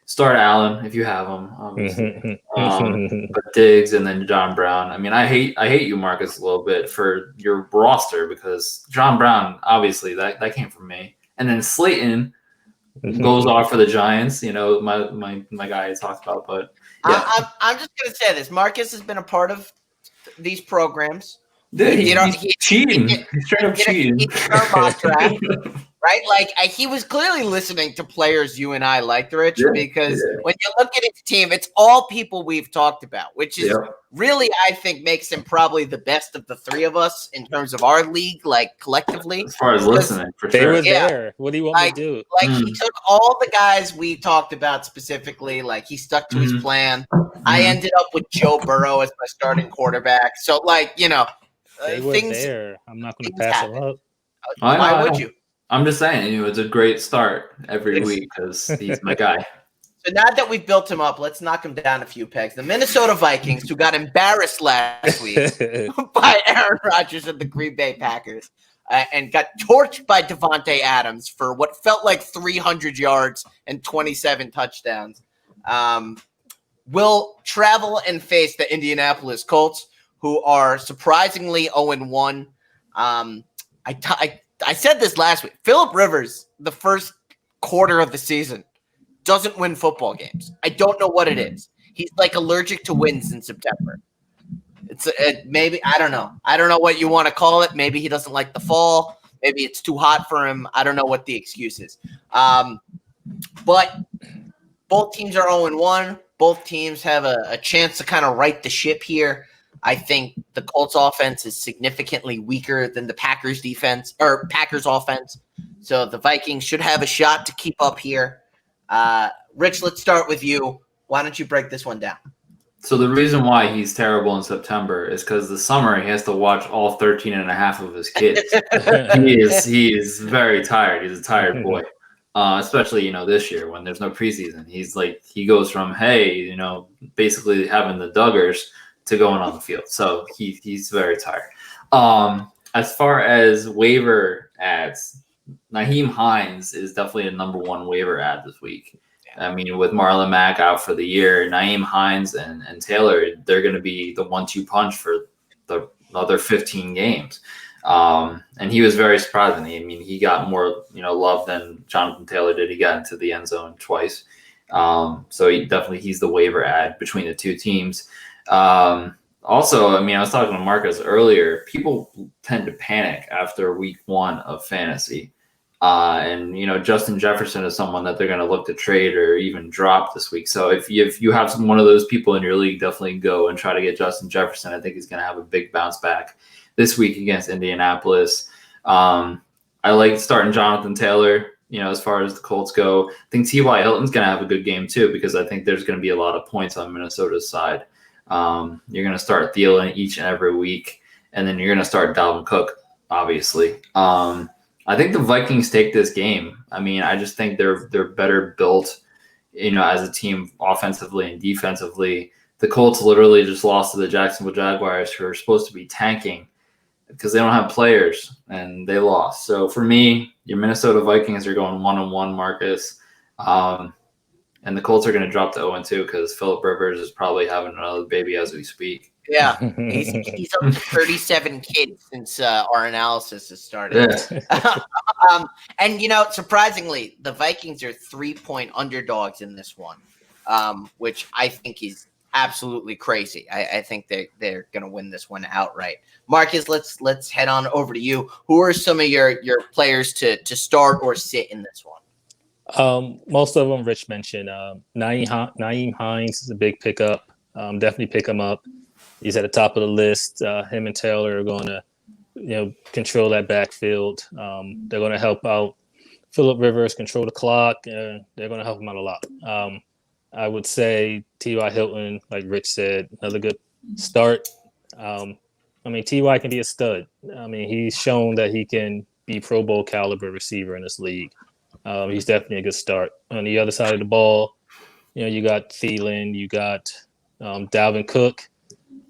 start Allen if you have him, obviously. But Diggs and then John Brown. I mean, I hate you, Marcus, a little bit for your roster because John Brown, obviously, that came from me. And then Slayton goes off for the Giants, my guy I talked about. But yeah.
I'm just going to say this. Marcus has been a part of these programs.
Dude, he's cheating. He's straight up cheating.
Right? Like, he was clearly listening to players you and I liked, Rich, because when you look at his team, it's all people we've talked about, which is really, I think, makes him probably the best of the three of us in terms of our league, like, collectively.
As far as listening, for sure.
They were there. What do you want me to do?
Like, he took all the guys we talked about specifically. Like, he stuck to his plan. I ended up with Joe Burrow as my starting quarterback. So, like,
they were there. I'm not going to pass them up.
Why would you?
I'm just saying, it's a great start every week because he's my guy.
So now that we've built him up, let's knock him down a few pegs. The Minnesota Vikings, who got embarrassed last week by Aaron Rodgers and the Green Bay Packers, and got torched by Devontae Adams for what felt like 300 yards and 27 touchdowns, will travel and face the Indianapolis Colts, who are surprisingly 0-1. I said this last week. Phillip Rivers, the first quarter of the season, doesn't win football games. I don't know what it is. He's like allergic to wins in September. It's maybe, I don't know. I don't know what you want to call it. Maybe he doesn't like the fall. Maybe it's too hot for him. I don't know what the excuse is. But both teams are 0-1. Both teams have a chance to kind of right the ship here. I think the Colts offense is significantly weaker than the Packers defense or Packers offense. So the Vikings should have a shot to keep up here. Rich, let's start with you. Why don't you break this one down?
So the reason why he's terrible in September is because the summer he has to watch all 13 and a half of his kids. he is very tired. He's a tired boy. Especially, this year when there's no preseason. He's like, he goes from, hey, basically having the Duggars to going on the field. So he's very tired. As far as waiver ads, Nyheim Hines is definitely a number one waiver ad this week. I mean, with Marlon Mack out for the year, Nyheim Hines and Taylor, they're going to be the 1-2 punch for the other 15 games. And he was very surprising. I mean, he got more, love than Jonathan Taylor did. He got into the end zone twice. So he's the waiver ad between the two teams. Also, I mean, I was talking to Marcus earlier. People tend to panic after week 1 of fantasy. And Justin Jefferson is someone that they're going to look to trade or even drop this week. So if you have one of those people in your league, definitely go and try to get Justin Jefferson. I think he's going to have a big bounce back this week against Indianapolis. I like starting Jonathan Taylor, as far as the Colts go. I think T.Y. Hilton's going to have a good game too, because I think there's going to be a lot of points on Minnesota's side. You're going to start Thielen each and every week, and then you're going to start Dalvin Cook, obviously. I think the Vikings take this game. I mean, I just think they're better built, as a team offensively and defensively. The Colts literally just lost to the Jacksonville Jaguars, who are supposed to be tanking because they don't have players, and they lost. So for me, your Minnesota Vikings are going 1-1, Marcus. And the Colts are going to drop to 0-2 because Phillip Rivers is probably having another baby as we speak.
Yeah, he's up to 37 kids since our analysis has started.
Yeah.
And surprisingly, the Vikings are 3-point underdogs in this one, which I think is absolutely crazy. I think they're going to win this one outright. Marcus, let's head on over to you. Who are some of your players to start or sit in this one?
Most of them Rich mentioned. Nyheim Hines is a big pickup. Definitely pick him up. He's at the top of the list. Him and Taylor are going to, control that backfield. They're going to help out Phillip Rivers, control the clock. They're going to help him out a lot. I would say T.Y. Hilton, like Rich said, another good start. T.Y. can be a stud. He's shown that he can be Pro Bowl caliber receiver in this league. He's definitely a good start. On the other side of the ball, you got Thielen, you got Dalvin Cook.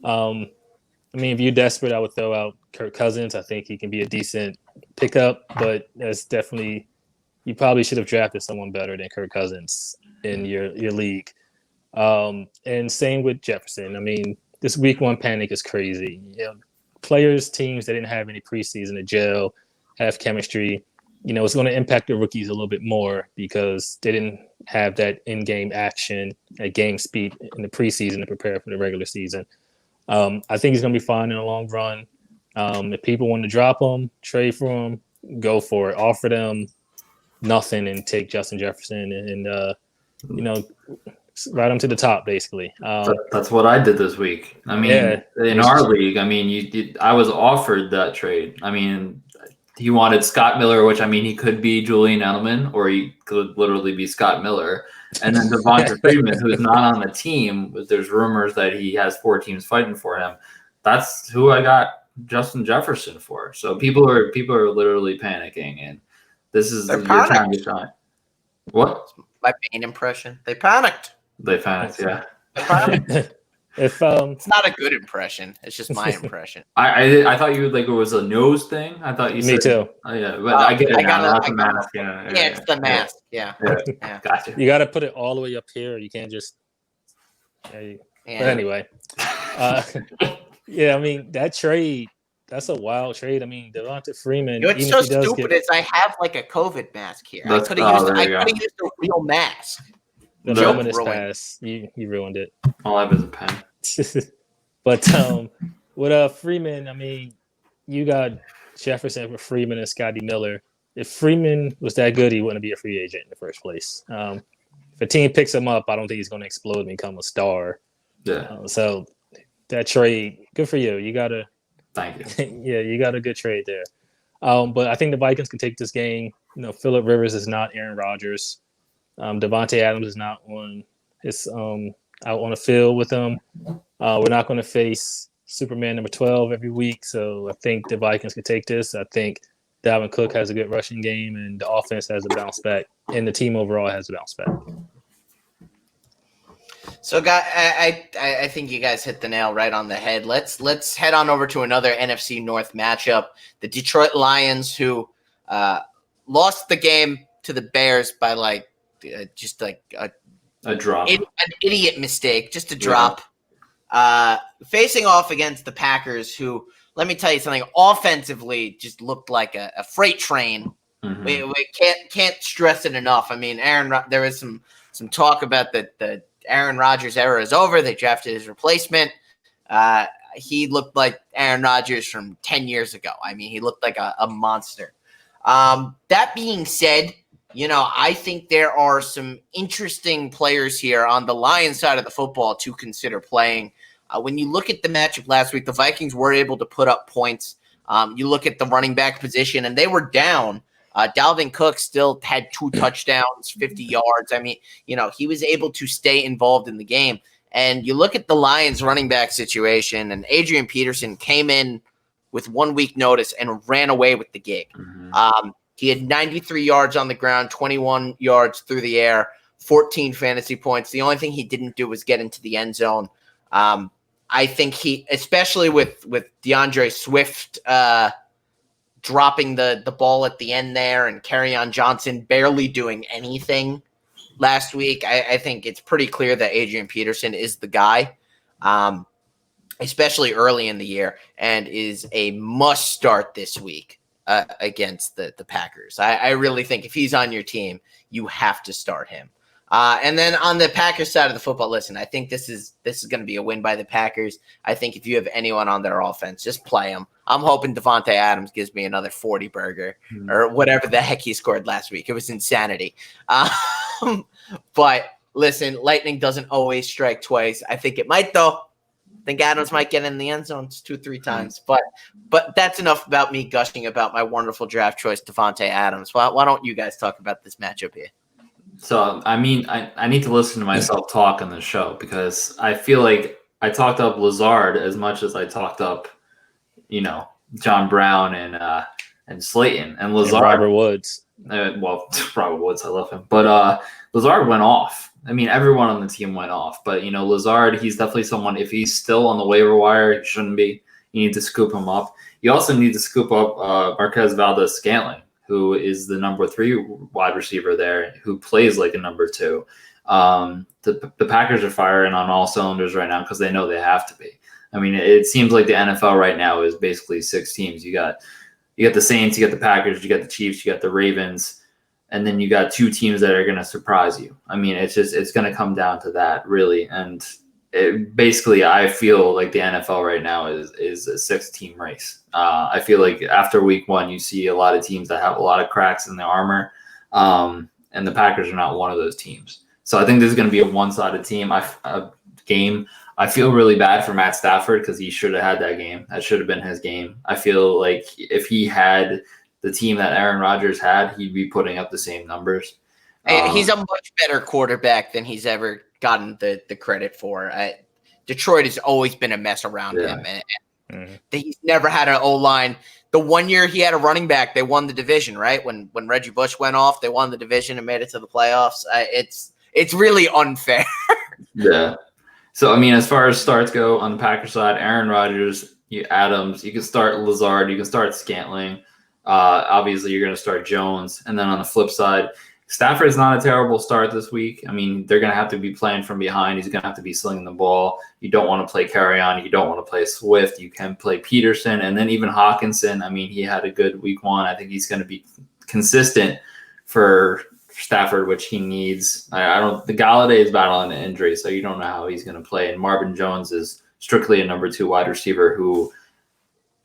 If you're desperate, I would throw out Kirk Cousins. I think he can be a decent pickup, but that's definitely you probably should have drafted someone better than Kirk Cousins in your league. And same with Jefferson. This week one panic is crazy. Players, teams that didn't have any preseason to gel, have chemistry. It's going to impact the rookies a little bit more because they didn't have that in-game action at game speed in the preseason to prepare for the regular season. I think he's going to be fine in the long run. If people want to drop him, trade for him, go for it. Offer them nothing and take Justin Jefferson and ride him to the top, basically.
That's what I did this week. In our league, I was offered that trade. He wanted Scott Miller, which he could be Julian Edelman, or he could literally be Scott Miller. And then Devonta Freeman, who is not on the team, but there's rumors that he has 4 teams fighting for him. That's who I got Justin Jefferson for. So people are literally panicking, and this is your time to shine. What?
My main impression. They panicked.
They panicked, yeah.
They panicked.
It's
not a good impression. It's just my impression.
I thought you would it was a nose thing. I thought you said.
Me too.
Oh yeah, but I get it now. That's the mask.
Yeah, it's the mask. Yeah.
Gotcha.
You got to put it all the way up here. You can't just. But anyway, that trade. That's a wild trade. Devonta Freeman.
What's so stupid is I have a COVID mask here. I could have used a real mask.
The moment is past. You ruined it.
All I have is a pen.
But with Freeman, you got Jefferson for Freeman and Scotty Miller. If Freeman was that good, he wouldn't be a free agent in the first place. If a team picks him up, I don't think he's going to explode and become a star.
Yeah.
So that trade, good for you. You got a
Thank you.
Yeah, you got a good trade there. But I think the Vikings can take this game. Phillip Rivers is not Aaron Rodgers. Devontae Adams is not on his out on the field with them. We're not going to face Superman number 12 every week, so I think the Vikings can take this. I think Dalvin Cook has a good rushing game, and the offense has a bounce back, and the team overall has a bounce back.
So, guys, I think you guys hit the nail right on the head. Let's head on over to another NFC North matchup. The Detroit Lions, who lost the game to the Bears by
a drop,
an idiot mistake, just a drop. Facing off against the Packers, who, let me tell you something, offensively just looked like a freight train. Mm-hmm. We can't stress it enough. There was some talk about the Aaron Rodgers era is over. They drafted his replacement. He looked like Aaron Rodgers from 10 years ago. He looked like a monster. That being said, I think there are some interesting players here on the Lions side of the football to consider playing. When you look at the matchup last week, the Vikings were able to put up points. You look at the running back position, and they were down. Dalvin Cook still had 2 touchdowns, 50 yards. He was able to stay involved in the game. And you look at the Lions running back situation, and Adrian Peterson came in with 1 week notice and ran away with the gig. Mm-hmm. He had 93 yards on the ground, 21 yards through the air, 14 fantasy points. The only thing he didn't do was get into the end zone. I think he, especially with DeAndre Swift dropping the ball at the end there and Kerryon Johnson barely doing anything, last week. I think it's pretty clear that Adrian Peterson is the guy, especially early in the year, and is a must start this week against the Packers. I really think if he's on your team, you have to start him. And then on the Packers side of the football, listen, I think this is going to be a win by the Packers. I think if you have anyone on their offense, just play them. I'm hoping Devontae Adams gives me another 40 burger or whatever the heck he scored last week. It was insanity. But listen, lightning doesn't always strike twice. I think it might, though. I think Adams might get in the end zone 2-3 times. But that's enough about me gushing about my wonderful draft choice, Devontae Adams. Why don't you guys talk about this matchup here?
So, I mean, I need to listen to myself talk on the show because I feel like I talked up Lazard as much as I talked up, John Brown and Slayton and Lazard.
And Robert Woods.
Robert Woods, I love him. But Lazard went off. I mean, everyone on the team went off. But, Lazard, he's definitely someone, if he's still on the waiver wire, he shouldn't be. You need to scoop him up. You also need to scoop up Marquez Valdez-Scantling, who is the number 3 wide receiver there, who plays like a number 2. The Packers are firing on all cylinders right now because they know they have to be. I mean, it seems like the NFL right now is basically 6 teams. You got the Saints, you got the Packers, you got the Chiefs, you got the Ravens, and then you got 2 teams that are going to surprise you. I mean, it's going to come down to that, really. And basically, I feel like the NFL right now is a 6-team race. I feel like after week 1, you see a lot of teams that have a lot of cracks in the armor, and the Packers are not one of those teams. So I think this is going to be a one-sided game. I feel really bad for Matt Stafford because he should have had that game. That should have been his game. I feel like if he had the team that Aaron Rodgers had, he'd be putting up the same numbers.
He's a much better quarterback than he's ever gotten the credit for. Detroit has always been a mess around him, and he's never had an O-line. The one year he had a running back, they won the division, right? When Reggie Bush went off, they won the division and made it to the playoffs. It's really unfair.
Yeah. So, I mean, as far as starts go on the Packers side, Aaron Rodgers, Adams, you can start Lazard, you can start Scantling. Obviously, you're going to start Jones. And then on the flip side, Stafford's not a terrible start this week. I mean, they're going to have to be playing from behind. He's going to have to be slinging the ball. You don't want to play Carrion. You don't want to play Swift. You can play Peterson. And then even Hawkinson, I mean, he had a good week 1. I think he's going to be consistent for Stafford, which he needs. The Galladay is battling an injury, so you don't know how he's going to play. And Marvin Jones is strictly a number 2 wide receiver who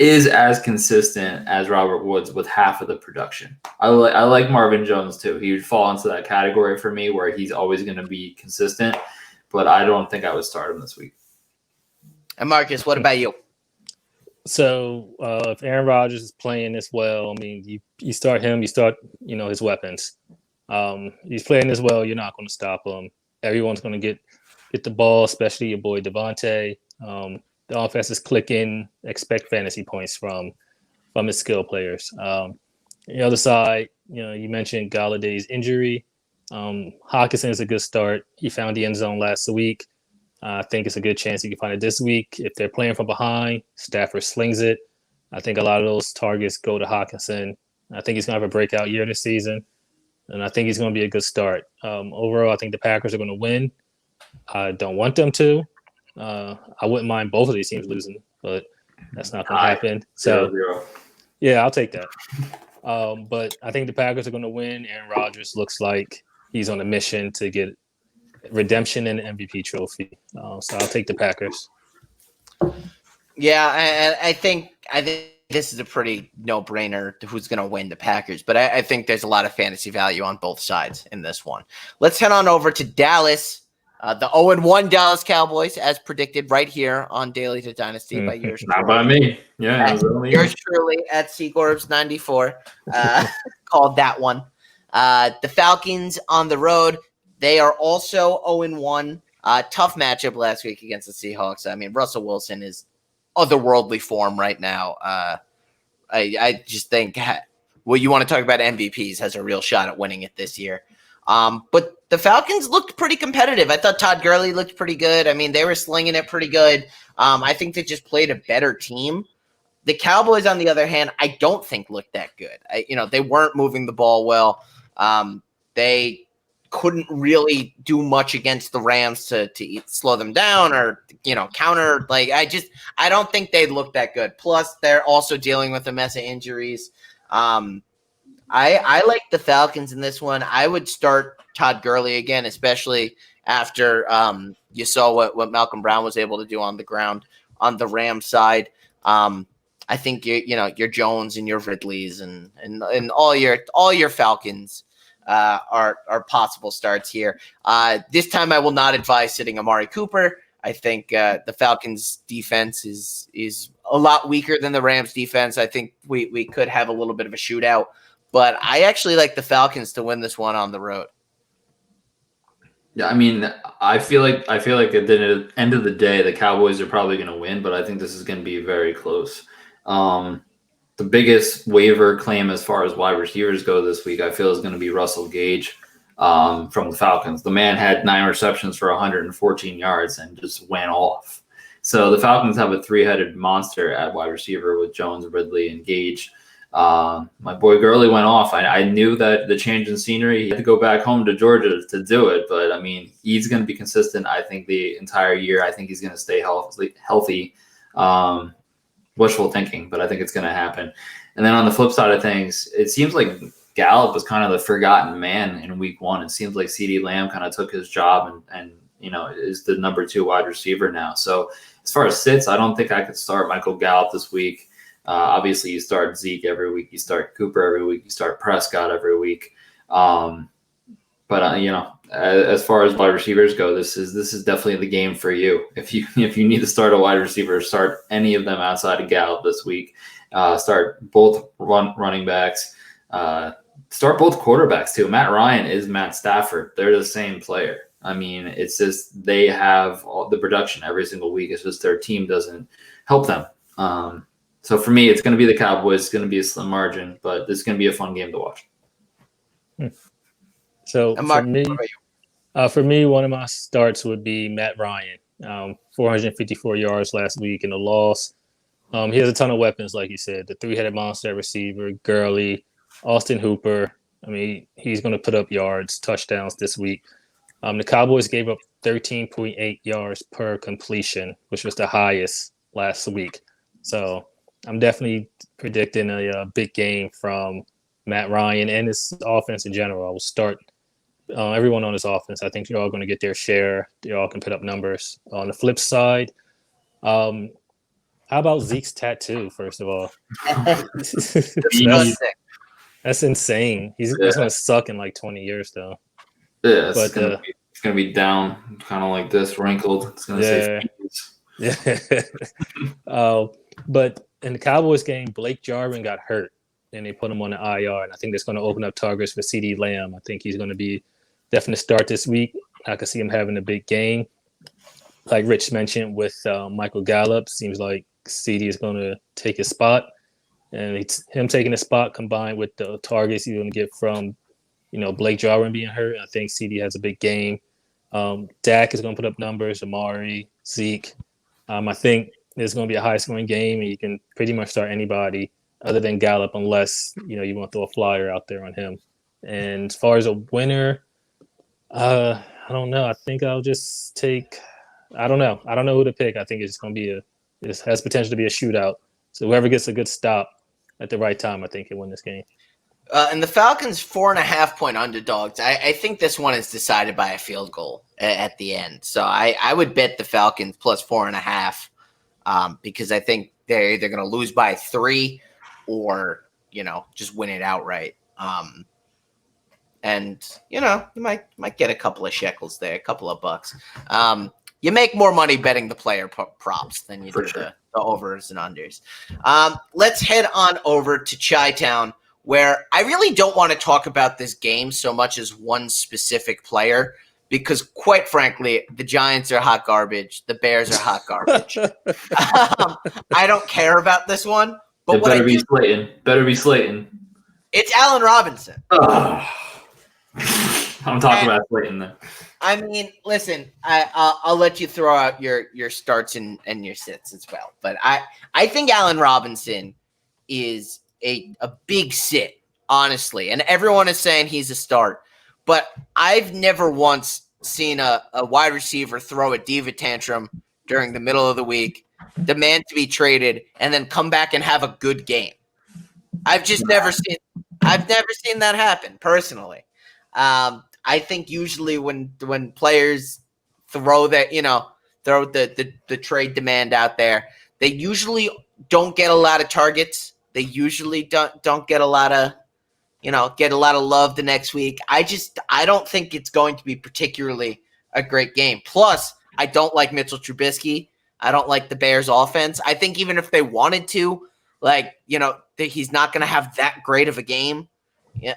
is as consistent as Robert Woods with half of the production. I like Marvin Jones too. He would fall into that category for me where he's always going to be consistent, but I don't think I would start him this week.
And Marcus, what about you?
So if Aaron Rodgers is playing this well, I mean, you start him, you start, his weapons. He's playing this well, you're not going to stop him. Everyone's going to get the ball, especially your boy Devontae. The offense is clicking. Expect fantasy points from his skill players. The other side, you mentioned Galladay's injury. Hawkinson is a good start. He found the end zone last week. I think it's a good chance he can find it this week. If they're playing from behind, Stafford slings it. I think a lot of those targets go to Hawkinson. I think he's going to have a breakout year this season, and I think he's going to be a good start. Overall, I think the Packers are going to win. I don't want them to. I wouldn't mind both of these teams losing, but that's not going to happen. So, yeah, I'll take that. But I think the Packers are going to win. Aaron Rodgers looks like he's on a mission to get redemption and an MVP trophy. So I'll take the Packers.
Yeah, I think this is a pretty no-brainer who's going to win, the Packers. But I think there's a lot of fantasy value on both sides in this one. Let's head on over to Dallas. The 0-1 Dallas Cowboys, as predicted right here on Daily to Dynasty by yours truly.
Not by me. Yeah,
yours truly at Seagorbs94 called that one. The Falcons on the road. They are also 0-1. Tough matchup last week against the Seahawks. I mean, Russell Wilson is otherworldly form right now. I just think, well, you want to talk about MVPs, has a real shot at winning it this year. But the Falcons looked pretty competitive. I thought Todd Gurley looked pretty good. I mean, they were slinging it pretty good. I think they just played a better team. The Cowboys, on the other hand, I don't think looked that good. They weren't moving the ball well. They couldn't really do much against the Rams to slow them down or, counter. Like, I don't think they look that good. Plus, they're also dealing with a mess of injuries. I like the Falcons in this one. I would start Todd Gurley again, especially after you saw what Malcolm Brown was able to do on the ground on the Rams side. I think your Jones and your Ridleys and all your Falcons are possible starts here. This time I will not advise sitting Amari Cooper. I think the Falcons defense is a lot weaker than the Rams defense. I think we could have a little bit of a shootout, but I actually like the Falcons to win this one on the road.
Yeah, I mean, I feel like at the end of the day, the Cowboys are probably going to win, but I think this is going to be very close. The biggest waiver claim as far as wide receivers go this week, I feel, is going to be Russell Gage from the Falcons. The man had 9 receptions for 114 yards and just went off. So the Falcons have a 3-headed monster at wide receiver with Jones, Ridley, and Gage. My boy Gurley went off. I knew that the change in scenery, he had to go back home to Georgia to do it. But, I mean, he's going to be consistent, I think, the entire year. I think he's going to stay healthy. Wishful thinking, but I think it's going to happen. And then on the flip side of things, it seems like Gallup was kind of the forgotten man in week 1. It seems like CeeDee Lamb kind of took his job and is the number 2 wide receiver now. So as far as sits, I don't think I could start Michael Gallup this week. Obviously, you start Zeke every week, you start Cooper every week, you start Prescott every week. As far as wide receivers go, this is definitely the game for you. If you need to start a wide receiver, start any of them outside of Gallup this week. Start both running backs. Start both quarterbacks too. Matt Ryan is Matt Stafford. They're the same player. I mean, it's just they have all the production every single week. It's just their team doesn't help them. So for me, it's going to be the Cowboys. It's going to be a slim margin, but it's going to be a fun game to watch.
So for me, one of my starts would be Matt Ryan. 454 yards last week in a loss. He has a ton of weapons, like you said. The 3-headed monster receiver, Gurley, Austin Hooper. I mean, he's going to put up yards, touchdowns this week. The Cowboys gave up 13.8 yards per completion, which was the highest last week. So I'm definitely predicting a big game from Matt Ryan and his offense in general. I will start everyone on his offense. I think they're all going to get their share. They all can put up numbers. On the flip side, how about Zeke's tattoo, first of all? That's insane. He's going to suck in like 20 years, though.
Yeah, it's going to be down, kind of like this, wrinkled. It's going to say
yeah. But in the Cowboys game, Blake Jarwin got hurt, and they put him on the IR, and I think that's going to open up targets for CeeDee Lamb. I think he's going to be definite start this week. I could see him having a big game. Like Rich mentioned with Michael Gallup, seems like CeeDee is going to take his spot. And it's him taking a spot combined with the targets he's going to get from, Blake Jarwin being hurt. I think CeeDee has a big game. Dak is going to put up numbers, Amari, Zeke. I think it's going to be a high-scoring game, and you can pretty much start anybody other than Gallup unless, you want to throw a flyer out there on him. And as far as a winner, I don't know. I think I'll just take – I don't know. I don't know who to pick. I think it's going to be it has potential to be a shootout. So whoever gets a good stop at the right time, I think, can win this game.
And the Falcons 4.5-point underdogs. I think this one is decided by a field goal at the end. So I would bet the Falcons plus 4.5 because I think they're either going to lose by 3 or, just win it outright. And, you might get a couple of shekels there, a couple of bucks. You make more money betting the player props than you do the overs and unders. Let's head on over to Chi-Town, where I really don't want to talk about this game so much as one specific player, because quite frankly, the Giants are hot garbage. The Bears are hot garbage. I don't care about this one. But
it better be Slayton. Better be Slayton.
It's Allen Robinson.
I'm talking about Slayton then.
I mean, listen, I'll let you throw out your starts and your sits as well. But I think Allen Robinson is a big sit, honestly. And everyone is saying he's a start. but I've never once seen a wide receiver throw a diva tantrum during the middle of the week, demand to be traded, and then come back and have a good game. I've never seen that happen personally. I think usually when players throw the trade demand out there, they usually don't get a lot of targets. They usually don't get a lot of love the next week. I don't think it's going to be particularly a great game. Plus, I don't like Mitchell Trubisky. I don't like the Bears offense. I think even if they wanted to, he's not going to have that great of a game. Yeah,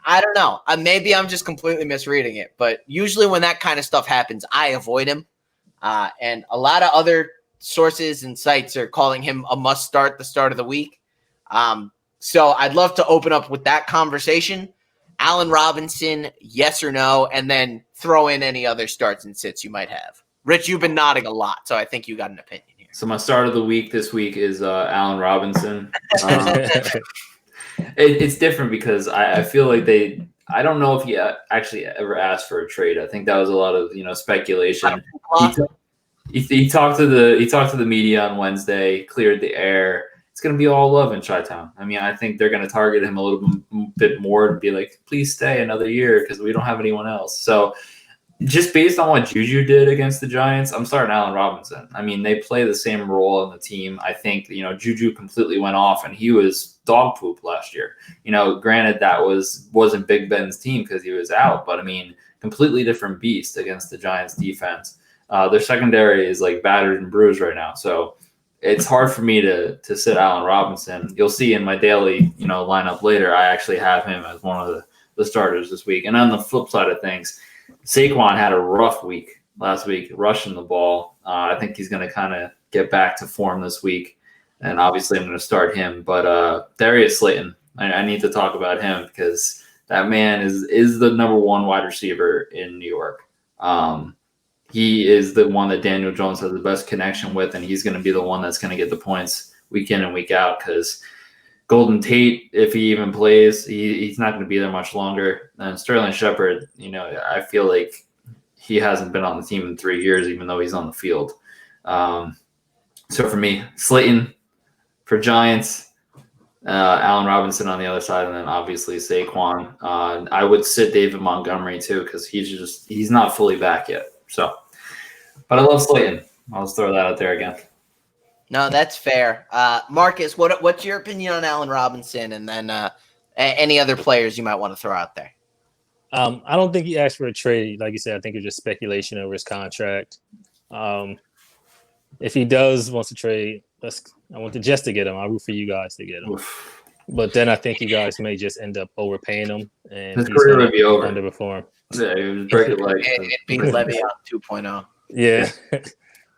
I don't know. Maybe I'm just completely misreading it, but usually when that kind of stuff happens, I avoid him. And a lot of other sources and sites are calling him a must start the start of the week. So I'd love to open up with that conversation. Allen Robinson, yes or no, and then throw in any other starts and sits you might have. Rich, you've been nodding a lot, so I think you got an opinion here.
So my start of the week this week is Allen Robinson. It's different because I feel like I don't know if he actually ever asked for a trade. I think that was a lot of speculation. He talked to the media on Wednesday, cleared the air. It's going to be all love in Chi-Town. I mean, I think they're going to target him a little bit more and be like, please stay another year because we don't have anyone else. So just based on what Juju did against the Giants, I'm starting Allen Robinson. I mean, they play the same role in the team. I think, Juju completely went off and he was dog poop last year. Granted that wasn't Big Ben's team because he was out, but I mean, completely different beast against the Giants defense. Their secondary is like battered and bruised right now. So it's hard for me to sit Allen Robinson. You'll see in my daily, lineup later, I actually have him as one of the starters this week. And on the flip side of things, Saquon had a rough week last week rushing the ball. I think he's going to kind of get back to form this week. And obviously I'm going to start him. But Darius Slayton, I need to talk about him because that man is the number one wide receiver in New York. He is the one that Daniel Jones has the best connection with, and he's going to be the one that's going to get the points week in and week out because Golden Tate, if he even plays, he's not going to be there much longer. And Sterling Shepard, I feel like he hasn't been on the team in 3 years, even though he's on the field. So for me, Slayton for Giants, Allen Robinson on the other side, and then obviously Saquon. I would sit David Montgomery too because he's not fully back yet. So, but I love Slayton. I'll just throw that out there again.
No, that's fair. Marcus, what's your opinion on Allen Robinson, and then any other players you might want to throw out there?
I don't think he asked for a trade. Like you said, I think it's just speculation over his contract. If he wants to trade, I want the Jets to get him. I'll root for you guys to get him. Oof. But then I think you guys may just end up overpaying him, and
his career would be over.
Underperform.
Yeah, he was breaking like
it beats Le'Veon 2.0.
Yeah,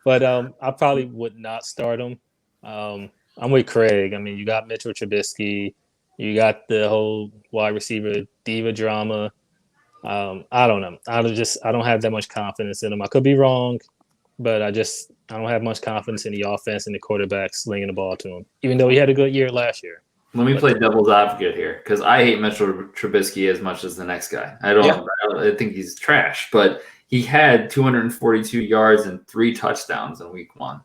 but I probably would not start him. I'm with Craig. I mean, you got Mitchell Trubisky, you got the whole wide receiver diva drama. I don't know. I don't have that much confidence in him. I could be wrong, but I don't have much confidence in the offense and the quarterback slinging the ball to him, even though he had a good year last year.
Let me play devil's advocate here because I hate Mitchell Trubisky as much as the next guy. I think he's trash, but he had 242 yards and 3 touchdowns in week 1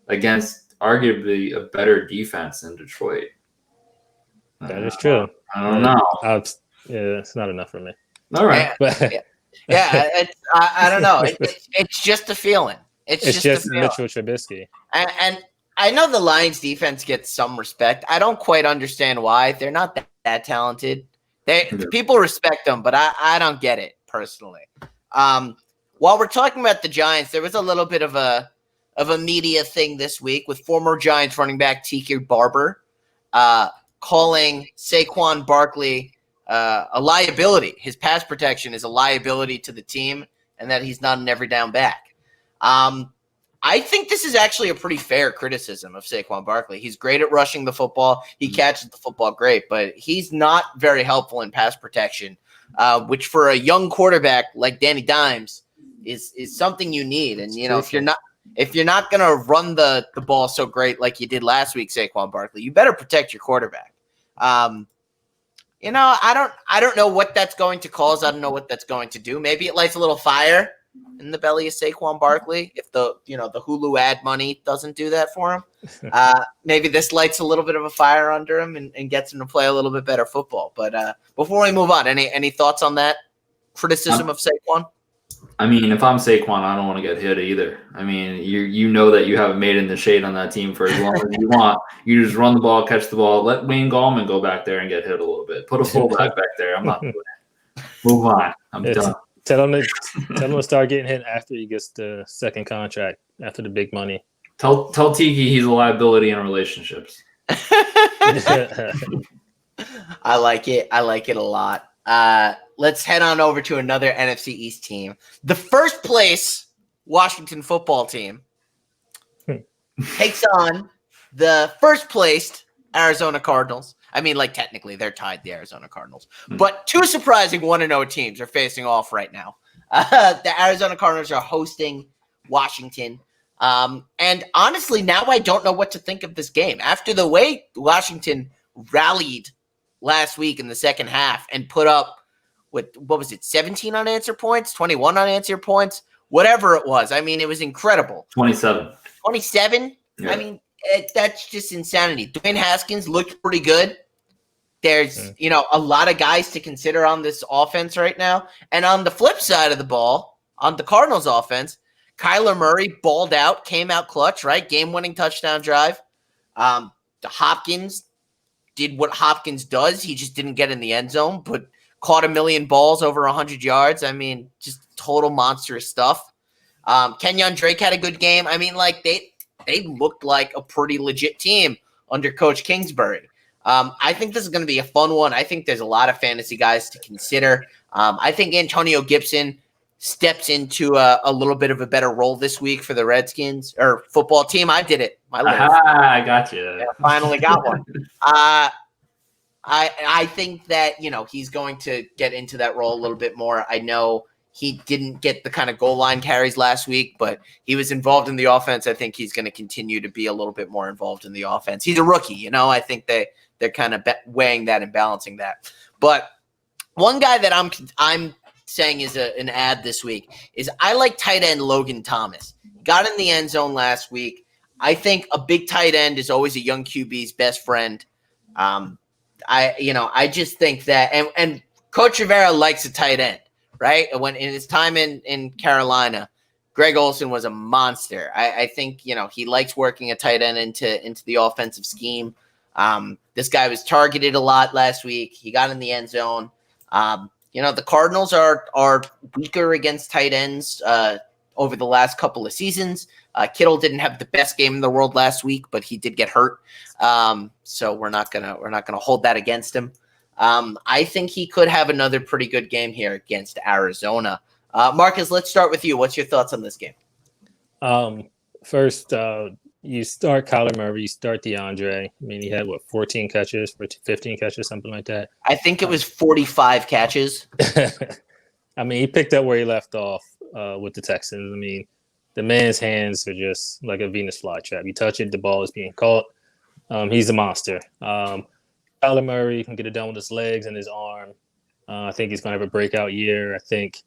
against arguably a better defense in Detroit.
That is true.
I don't know.
It's not enough for me.
All right.
I don't know. It's just a feeling. It's just
Mitchell Trubisky.
And I know the Lions defense gets some respect. I don't quite understand why. They're not that talented. People respect them, but I don't get it personally. While we're talking about the Giants, there was a little bit of a media thing this week with former Giants running back T.K. Barber calling Saquon Barkley a liability. His pass protection is a liability to the team, and that he's not an every down back. I think this is actually a pretty fair criticism of Saquon Barkley. He's great at rushing the football. He catches the football great, but he's not very helpful in pass protection, which for a young quarterback like Danny Dimes is something you need. And, if you're not going to run the ball so great like you did last week, Saquon Barkley, you better protect your quarterback. I don't know what that's going to cause. I don't know what that's going to do. Maybe it lights a little fire in the belly of Saquon Barkley if the Hulu ad money doesn't do that for him. Maybe this lights a little bit of a fire under him and gets him to play a little bit better football. But before we move on, any thoughts on that criticism of Saquon?
I mean, if I'm Saquon, I don't want to get hit either. I mean, you know that you haven't made in the shade on that team for as long as you want. You just run the ball, catch the ball, let Wayne Gallman go back there and get hit a little bit. Put a fullback back there. I'm not doing it. Move on. I'm done.
Tell him to start getting hit after he gets the second contract, after the big money.
Tell Tiki he's a liability in relationships.
I like it. I like it a lot. Let's head on over to another NFC East team. The first place Washington football team takes on the first placed Arizona Cardinals. I mean, like, technically they're tied, the Arizona Cardinals. But two surprising 1-0 teams are facing off right now. The Arizona Cardinals are hosting Washington. And honestly, now I don't know what to think of this game. After the way Washington rallied last week in the second half and put up, 17 unanswered points, 21 unanswered points, whatever it was. I mean, it was incredible.
27.
27? Yeah. I mean, that's just insanity. Dwayne Haskins looked pretty good. There's, a lot of guys to consider on this offense right now. And on the flip side of the ball, on the Cardinals offense, Kyler Murray balled out, came out clutch, right? Game-winning touchdown drive. The Hopkins did what Hopkins does. He just didn't get in the end zone, but caught a million balls over 100 yards. I mean, just total monstrous stuff. Kenyon Drake had a good game. I mean, like, they looked like a pretty legit team under Coach Kingsbury. I think this is going to be a fun one. I think there's a lot of fantasy guys to consider. I think Antonio Gibson steps into a little bit of a better role this week for the Redskins or football team. I did it.
I got you.
Yeah, finally got one. I think that, he's going to get into that role a little bit more. I know he didn't get the kind of goal line carries last week, but he was involved in the offense. I think he's going to continue to be a little bit more involved in the offense. He's a rookie, I think they're kind of weighing that and balancing that. But one guy that I'm saying is an ad this week is I like tight end Logan Thomas. Got in the end zone last week. I think a big tight end is always a young QB's best friend. I just think that, and Coach Rivera likes a tight end, right? When in his time in Carolina, Greg Olsen was a monster. I think, he likes working a tight end into the offensive scheme. This guy was targeted a lot last week. He got in the end zone. The Cardinals are weaker against tight ends over the last couple of seasons. Kittle didn't have the best game in the world last week, but he did get hurt. So we're not gonna hold that against him. I think he could have another pretty good game here against Arizona. Marcus, let's start with you. What's your thoughts on this game?
First, you start Kyler Murray, you start DeAndre. I mean, he had 14 catches for 15 catches, something like that.
I think it was 45 catches.
I mean, he picked up where he left off with the Texans. I mean, the man's hands are just like a Venus flytrap. You touch it, the ball is being caught. He's a monster. Kyler Murray can get it done with his legs and his arm. I think he's going to have a breakout year. I think,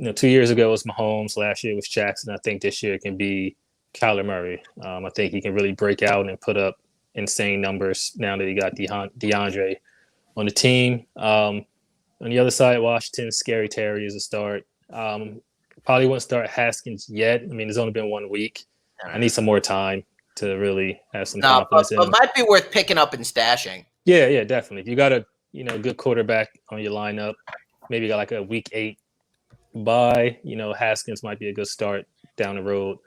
2 years ago it was Mahomes. Last year it was Jackson. I think this year it can be Kyler Murray. I think he can really break out and put up insane numbers now that he got DeAndre on the team. On the other side, Washington, Scary Terry is a start. Probably wouldn't start Haskins yet. I mean, it's only been 1 week. I need some more time to really have some confidence in him.
But might be worth picking up and stashing.
Yeah, definitely. If you got a good quarterback on your lineup, maybe you got like a week 8 bye, Haskins might be a good start down the road.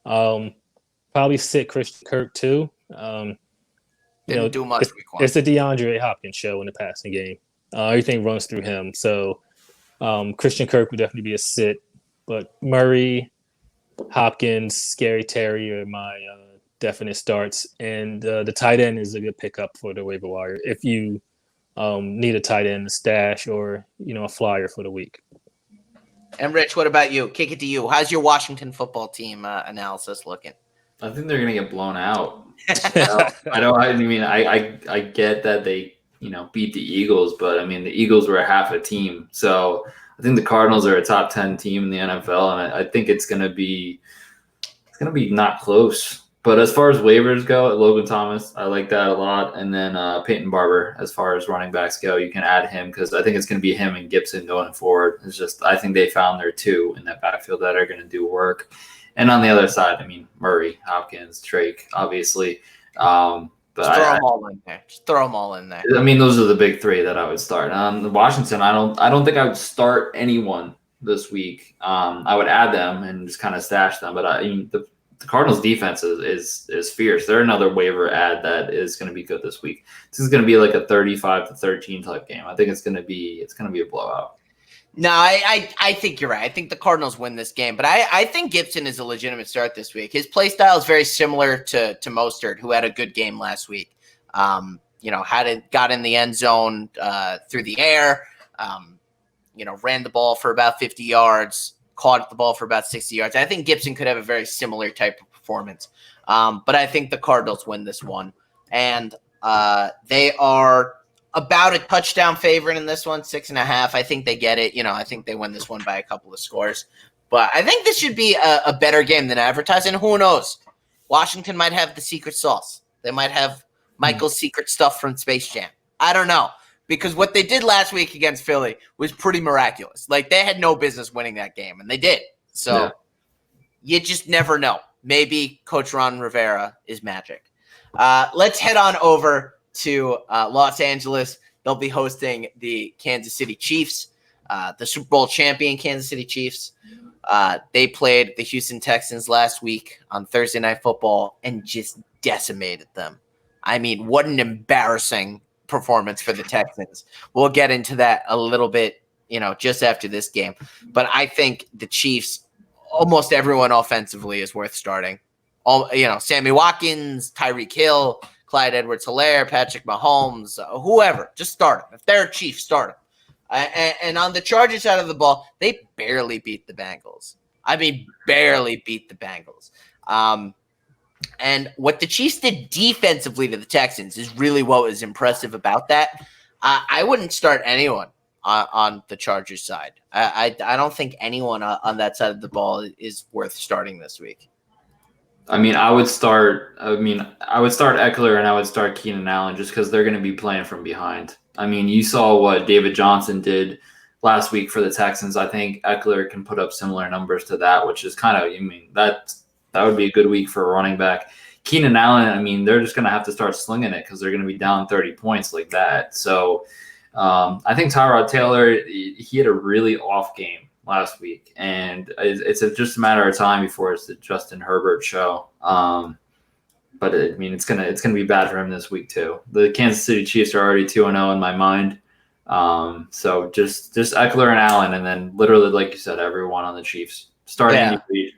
Probably sit Christian Kirk too.
Didn't do much week 1.
It's the DeAndre Hopkins show in the passing game. Everything runs through him. So Christian Kirk would definitely be a sit. But Murray, Hopkins, Scary Terry are my definite starts. And the tight end is a good pickup for the waiver wire if you need a tight end to stash or, a flyer for the week.
And Rich, what about you? Kick it to you. How's your Washington football team analysis looking?
I think they're going to get blown out. I get that they beat the Eagles, but I mean, the Eagles were half a team. So I think the Cardinals are a top 10 team in the NFL, and I think it's going to be not close. But as far as waivers go, Logan Thomas, I like that a lot. And then Peyton Barber, as far as running backs go, you can add him because I think it's going to be him and Gibson going forward. It's just I think they found their two in that backfield that are going to do work. And on the other side, I mean, Murray, Hopkins, Drake, obviously. But
just throw them all in there. Just throw them all in there.
I mean, those are the big three that I would start. Washington, I don't think I would start anyone this week. I would add them and just kind of stash them. But the Cardinals defense is fierce. They're another waiver ad that is going to be good this week. This is going to be like a 35-13 type game. I think it's going to be a blowout.
No, I think you're right. I think the Cardinals win this game, but I think Gibson is a legitimate start this week. His play style is very similar to Mostert, who had a good game last week. Got in the end zone through the air. Ran the ball for about 50 yards, caught the ball for about 60 yards. I think Gibson could have a very similar type of performance. But I think the Cardinals win this one, and they are about a touchdown favorite in this one, 6.5. I think they get it. I think they win this one by a couple of scores. But I think this should be a better game than advertised. And who knows? Washington might have the secret sauce. They might have Michael's secret stuff from Space Jam. I don't know. Because what they did last week against Philly was pretty miraculous. Like, they had no business winning that game, and they did. So You just never know. Maybe Coach Ron Rivera is magic. Let's head on over to Los Angeles. They'll be hosting the Kansas City Chiefs, the Super Bowl champion Kansas City Chiefs. They played the Houston Texans last week on Thursday Night Football and just decimated them. I mean, what an embarrassing performance for the Texans. We'll get into that a little bit, just after this game. But I think the Chiefs, almost everyone offensively is worth starting. Sammy Watkins, Tyreek Hill, Clyde Edwards-Helaire, Patrick Mahomes, whoever, just start them. If they're a Chief, start them. And on the Chargers side of the ball, they barely beat the Bengals. I mean, barely beat the Bengals. And what the Chiefs did defensively to the Texans is really what was impressive about that. I wouldn't start anyone on the Chargers side. I don't think anyone on that side of the ball is worth starting this week.
I would start Eckler and I would start Keenan Allen just because they're going to be playing from behind. You saw what David Johnson did last week for the Texans. I think Eckler can put up similar numbers to that, which is kind of, that would be a good week for a running back. Keenan Allen, they're just going to have to start slinging it because they're going to be down 30 points like that. So I think Tyrod Taylor, he had a really off game last week, and it's just a matter of time before it's the Justin Herbert show. But it's gonna be bad for him this week too. The Kansas City Chiefs are already 2-0 in my mind. So just Eckler and Allen, and then literally, like you said, everyone on the Chiefs. Start Andy Reid.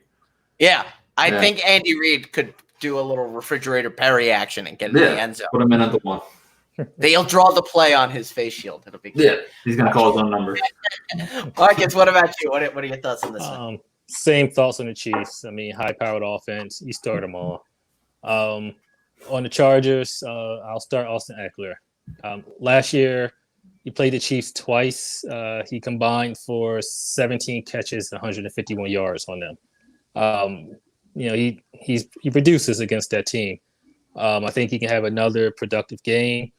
Yeah, I think Andy Reid could do a little refrigerator Perry action and get in the end zone.
Put him in at the one.
They'll draw the play on his face shield. It'll be
good. He's going to call his own number.
Marcus, what about you? What are your thoughts on this one?
Same thoughts on the Chiefs. High-powered offense. You start them all. On the Chargers, I'll start Austin Eckler. Last year, he played the Chiefs twice. He combined for 17 catches, 151 yards on them. He produces against that team. I think he can have another productive game.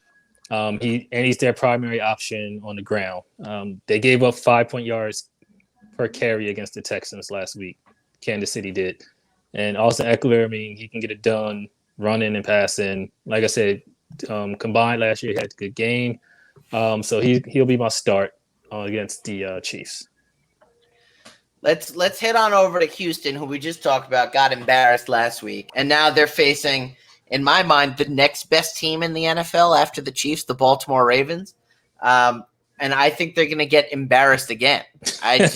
He's their primary option on the ground. They gave up 5 yards per carry against the Texans last week. Kansas City did. And Austin Eckler, he can get it done running and passing. Like I said, combined last year, he had a good game. So he'll be my start against the Chiefs.
Let's head on over to Houston, who we just talked about, got embarrassed last week. And now they're facing, in my mind, the next best team in the NFL after the Chiefs, the Baltimore Ravens. And I think they're going to get embarrassed again. When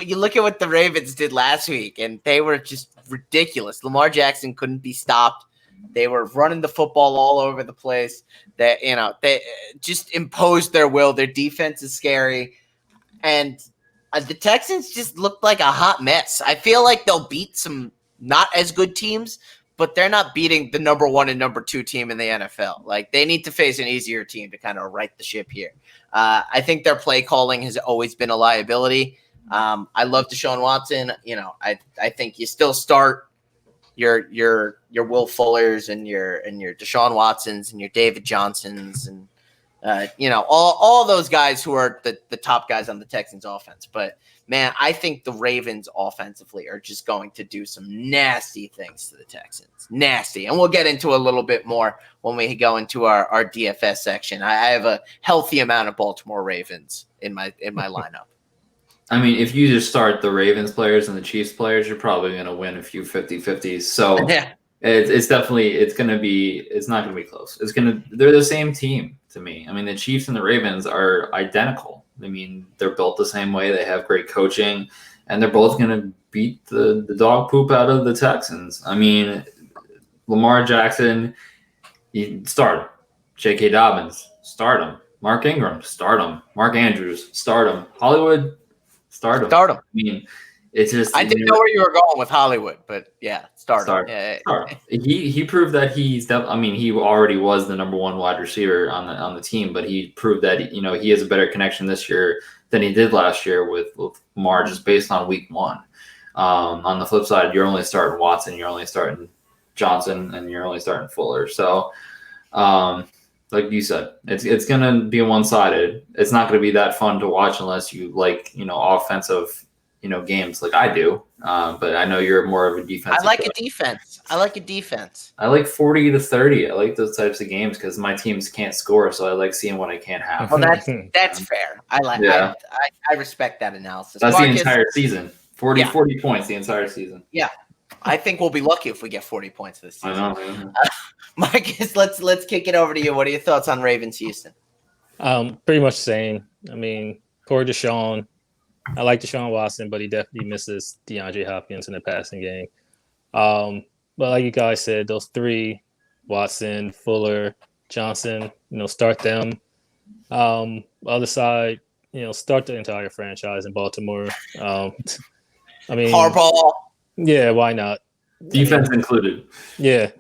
you look at what the Ravens did last week, and they were just ridiculous. Lamar Jackson couldn't be stopped. They were running the football all over the place. They just imposed their will. Their defense is scary. And the Texans just looked like a hot mess. I feel like they'll beat some not as good teams, but they're not beating the number 1 and number 2 team in the NFL. Like, they need to face an easier team to kind of right the ship here. I think their play calling has always been a liability. I love Deshaun Watson. I think you still start your Will Fullers and your Deshaun Watsons and your David Johnsons and all those guys who are the top guys on the Texans offense. But man, I think the Ravens offensively are just going to do some nasty things to the Texans. Nasty. And we'll get into a little bit more when we go into our DFS section. I have a healthy amount of Baltimore Ravens in my lineup.
I mean, if you just start the Ravens players and the Chiefs players, you're probably going to win a few 50-50s. So
Yeah.
it's not going to be close. They're the same team to me. I mean, the Chiefs and the Ravens are identical. I mean, they're built the same way. They have great coaching, and they're both going to beat the dog poop out of the Texans. I mean, Lamar Jackson, you start him. J.K. Dobbins, start him. Mark Ingram, start him. Mark Andrews, start him. Hollywood, start him.
Start him.
I mean, it's just.
I didn't know where you were going with Hollywood, but yeah, start him. Yeah.
Start him. He proved that he already was the number 1 wide receiver on the team, but he proved that he has a better connection this year than he did last year with Lamar, just based on week 1. On the flip side, you're only starting Watson, you're only starting Johnson, and you're only starting Fuller. So, like you said, it's going to be one-sided. It's not going to be that fun to watch unless you like, offensive, games like I do. But I know you're more of a defensive.
I like a defense. I like 40-30.
I like those types of games because my teams can't score, so I like seeing what I can't have.
Well, that's fair. I respect that analysis.
That's Marcus, the entire season. 40 points the entire season.
Yeah. I think we'll be lucky if we get 40 points this season.
I know.
Marcus, let's kick it over to you. What are your thoughts on Ravens Houston?
Pretty much the same. I mean, poor Deshaun. I like Deshaun Watson, but he definitely misses DeAndre Hopkins in the passing game. But like you guys said, those 3, Watson, Fuller, Johnson, start them. Other side, start the entire franchise in Baltimore. I mean,
Harbaugh.
Yeah, why not?
Defense included.
Yeah.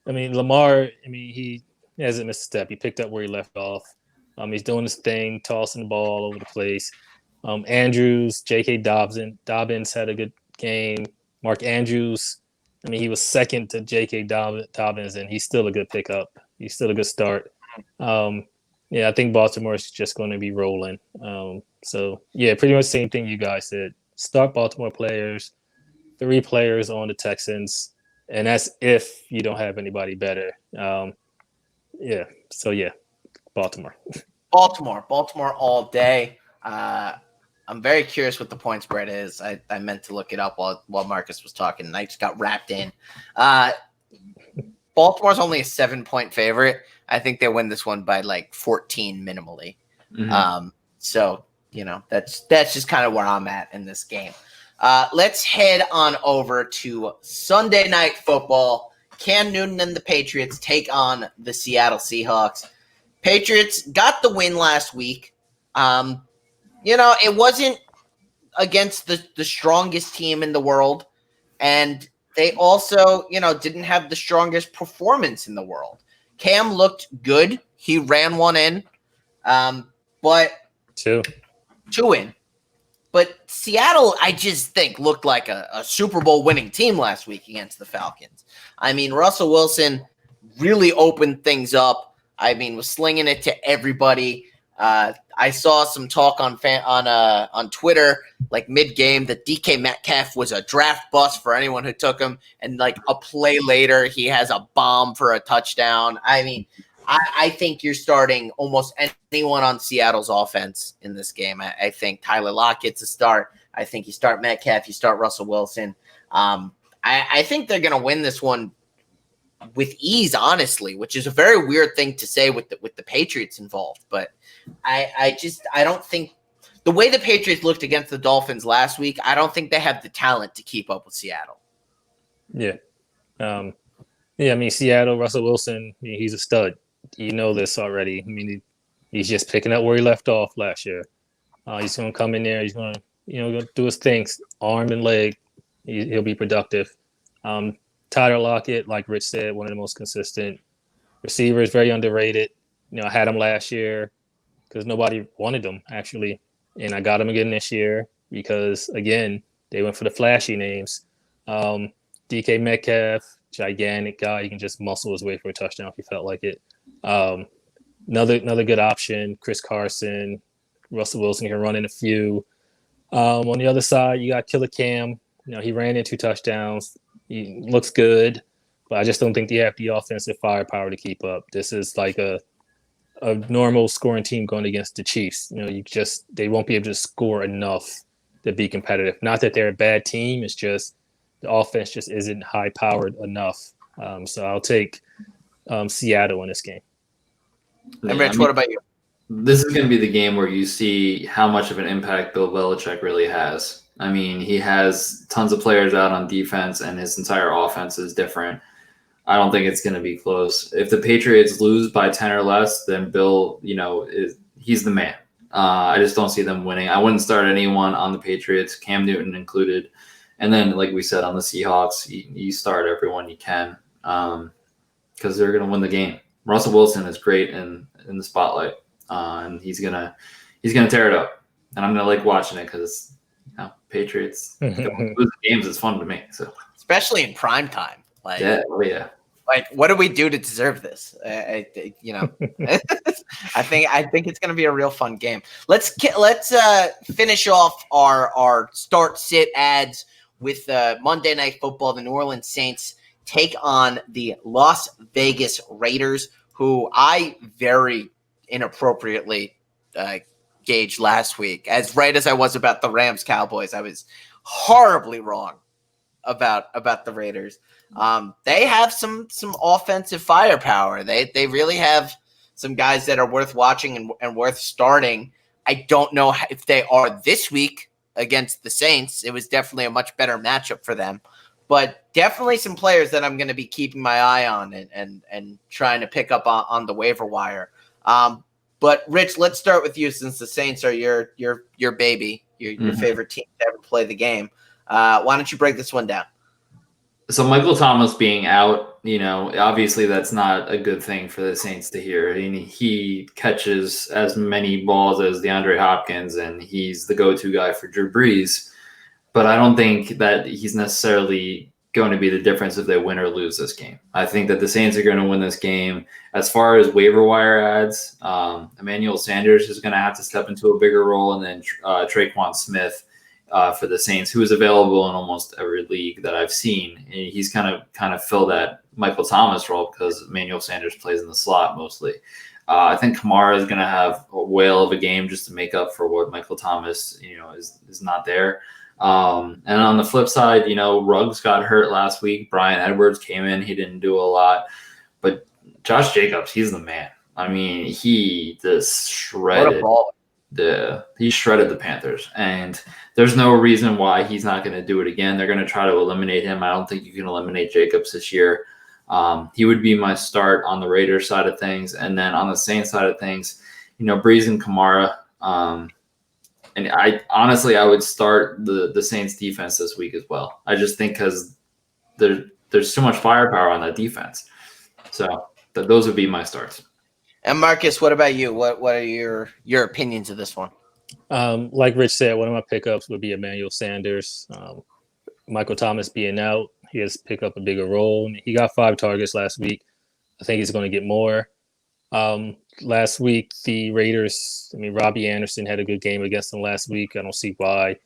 I mean, Lamar, he hasn't missed a step. He picked up where he left off. He's doing his thing, tossing the ball all over the place. Andrews, J.K. Dobbins had a good game. Mark Andrews, he was second to J.K. Dobbins, and he's still a good pickup. He's still a good start. I think Baltimore is just going to be rolling. Pretty much the same thing you guys said. Start Baltimore players, 3 players on the Texans, and that's if you don't have anybody better. Baltimore.
Baltimore all day. I'm very curious what the point spread is. I meant to look it up while Marcus was talking, and I just got wrapped in. Baltimore's only a 7-point favorite. I think they win this one by like 14 minimally. Mm-hmm. That's just kind of where I'm at in this game. Let's head on over to Sunday Night Football. Cam Newton and the Patriots take on the Seattle Seahawks. Patriots got the win last week. It wasn't against the strongest team in the world, and they also, didn't have the strongest performance in the world. Cam looked good. He ran one in, but two in. But Seattle, I just think, looked like a Super Bowl winning team last week against the Falcons. I mean, Russell Wilson really opened things up. I mean, was slinging it to everybody. I saw some talk on Twitter, like mid-game, that DK Metcalf was a draft bust for anyone who took him, and like a play later, he has a bomb for a touchdown. I mean, I think you're starting almost anyone on Seattle's offense in this game. I think Tyler Lockett gets a start. I think you start Metcalf, you start Russell Wilson. I think they're going to win this one with ease, honestly, which is a very weird thing to say with the Patriots involved. But I don't think the way the Patriots looked against the Dolphins last week, I don't think they have the talent to keep up with Seattle.
Yeah. I mean, Seattle, Russell Wilson, he's a stud. You know this already. I mean, he's just picking up where he left off last year. He's going to come in there. He's going to, do his things, arm and leg. He'll be productive. Tyler Lockett, like Rich said, one of the most consistent receivers, very underrated. I had him last year because nobody wanted him, actually. And I got him again this year because, again, they went for the flashy names. DK Metcalf, gigantic guy. He can just muscle his way for a touchdown if he felt like it. Another good option, Chris Carson. Russell Wilson can run in a few. On the other side, you got Killer Cam. He ran in 2 touchdowns. He looks good, but I just don't think they have the offensive firepower to keep up. This is like a normal scoring team going against the Chiefs. They won't be able to score enough to be competitive. Not that they're a bad team. It's just the offense just isn't high powered enough. So I'll take Seattle in this game.
And Rich, what about you?
This is going to be the game where you see how much of an impact Bill Belichick really has. I mean, he has tons of players out on defense, and his entire offense is different. I don't think it's going to be close. If the Patriots lose by 10 or less, then Bill, he's the man. I just don't see them winning. I wouldn't start anyone on the Patriots, Cam Newton included. And then, like we said, on the Seahawks, you start everyone you can because they're going to win the game. Russell Wilson is great in the spotlight, and he's gonna tear it up. And I'm gonna like watching it because Patriots losing games is fun to me. So
especially in prime time,
yeah.
Like, what do we do to deserve this? I think it's going to be a real fun game. Let's finish off our start sit ads with Monday Night Football. The New Orleans Saints take on the Las Vegas Raiders, who I very inappropriately gauged last week. As right as I was about the Rams Cowboys, I was horribly wrong about the Raiders. They have some offensive firepower. They really have some guys that are worth watching and worth starting. I don't know if they are this week against the Saints. It was definitely a much better matchup for them, but definitely some players that I'm going to be keeping my eye on and trying to pick up on the waiver wire. But Rich, let's start with you since the Saints are your baby, your favorite team to ever play the game. Why don't you break this one down?
So Michael Thomas being out, obviously that's not a good thing for the Saints to hear. He catches as many balls as DeAndre Hopkins, and he's the go-to guy for Drew Brees. But I don't think that he's necessarily going to be the difference if they win or lose this game. I think that the Saints are going to win this game. As far as waiver wire ads, Emmanuel Sanders is going to have to step into a bigger role, and then Traquan Smith for the Saints, who is available in almost every league that I've seen. And he's kind of filled that Michael Thomas role because Emmanuel Sanders plays in the slot mostly. I think Kamara is going to have a whale of a game just to make up for what Michael Thomas, is not there. And on the flip side, Ruggs got hurt last week. Brian Edwards came in. He didn't do a lot. But Josh Jacobs, he's the man. I mean, he just shredded. He shredded the Panthers, and there's no reason why he's not going to do it again. They're going to try to eliminate him. I don't think you can eliminate Jacobs this year. He would be my start on the Raiders side of things, and then on the Saints side of things, Breeze and Kamara. And I would start the Saints defense this week as well. I just think because there's too much firepower on that defense. So those would be my starts.
And Marcus, what about you? What are your opinions of this one?
Like Rich said, one of my pickups would be Emmanuel Sanders. Michael Thomas being out, he has picked up a bigger role. He got 5 targets last week. I think he's going to get more. Last week, the Raiders, Robbie Anderson had a good game against them last week. I don't see why,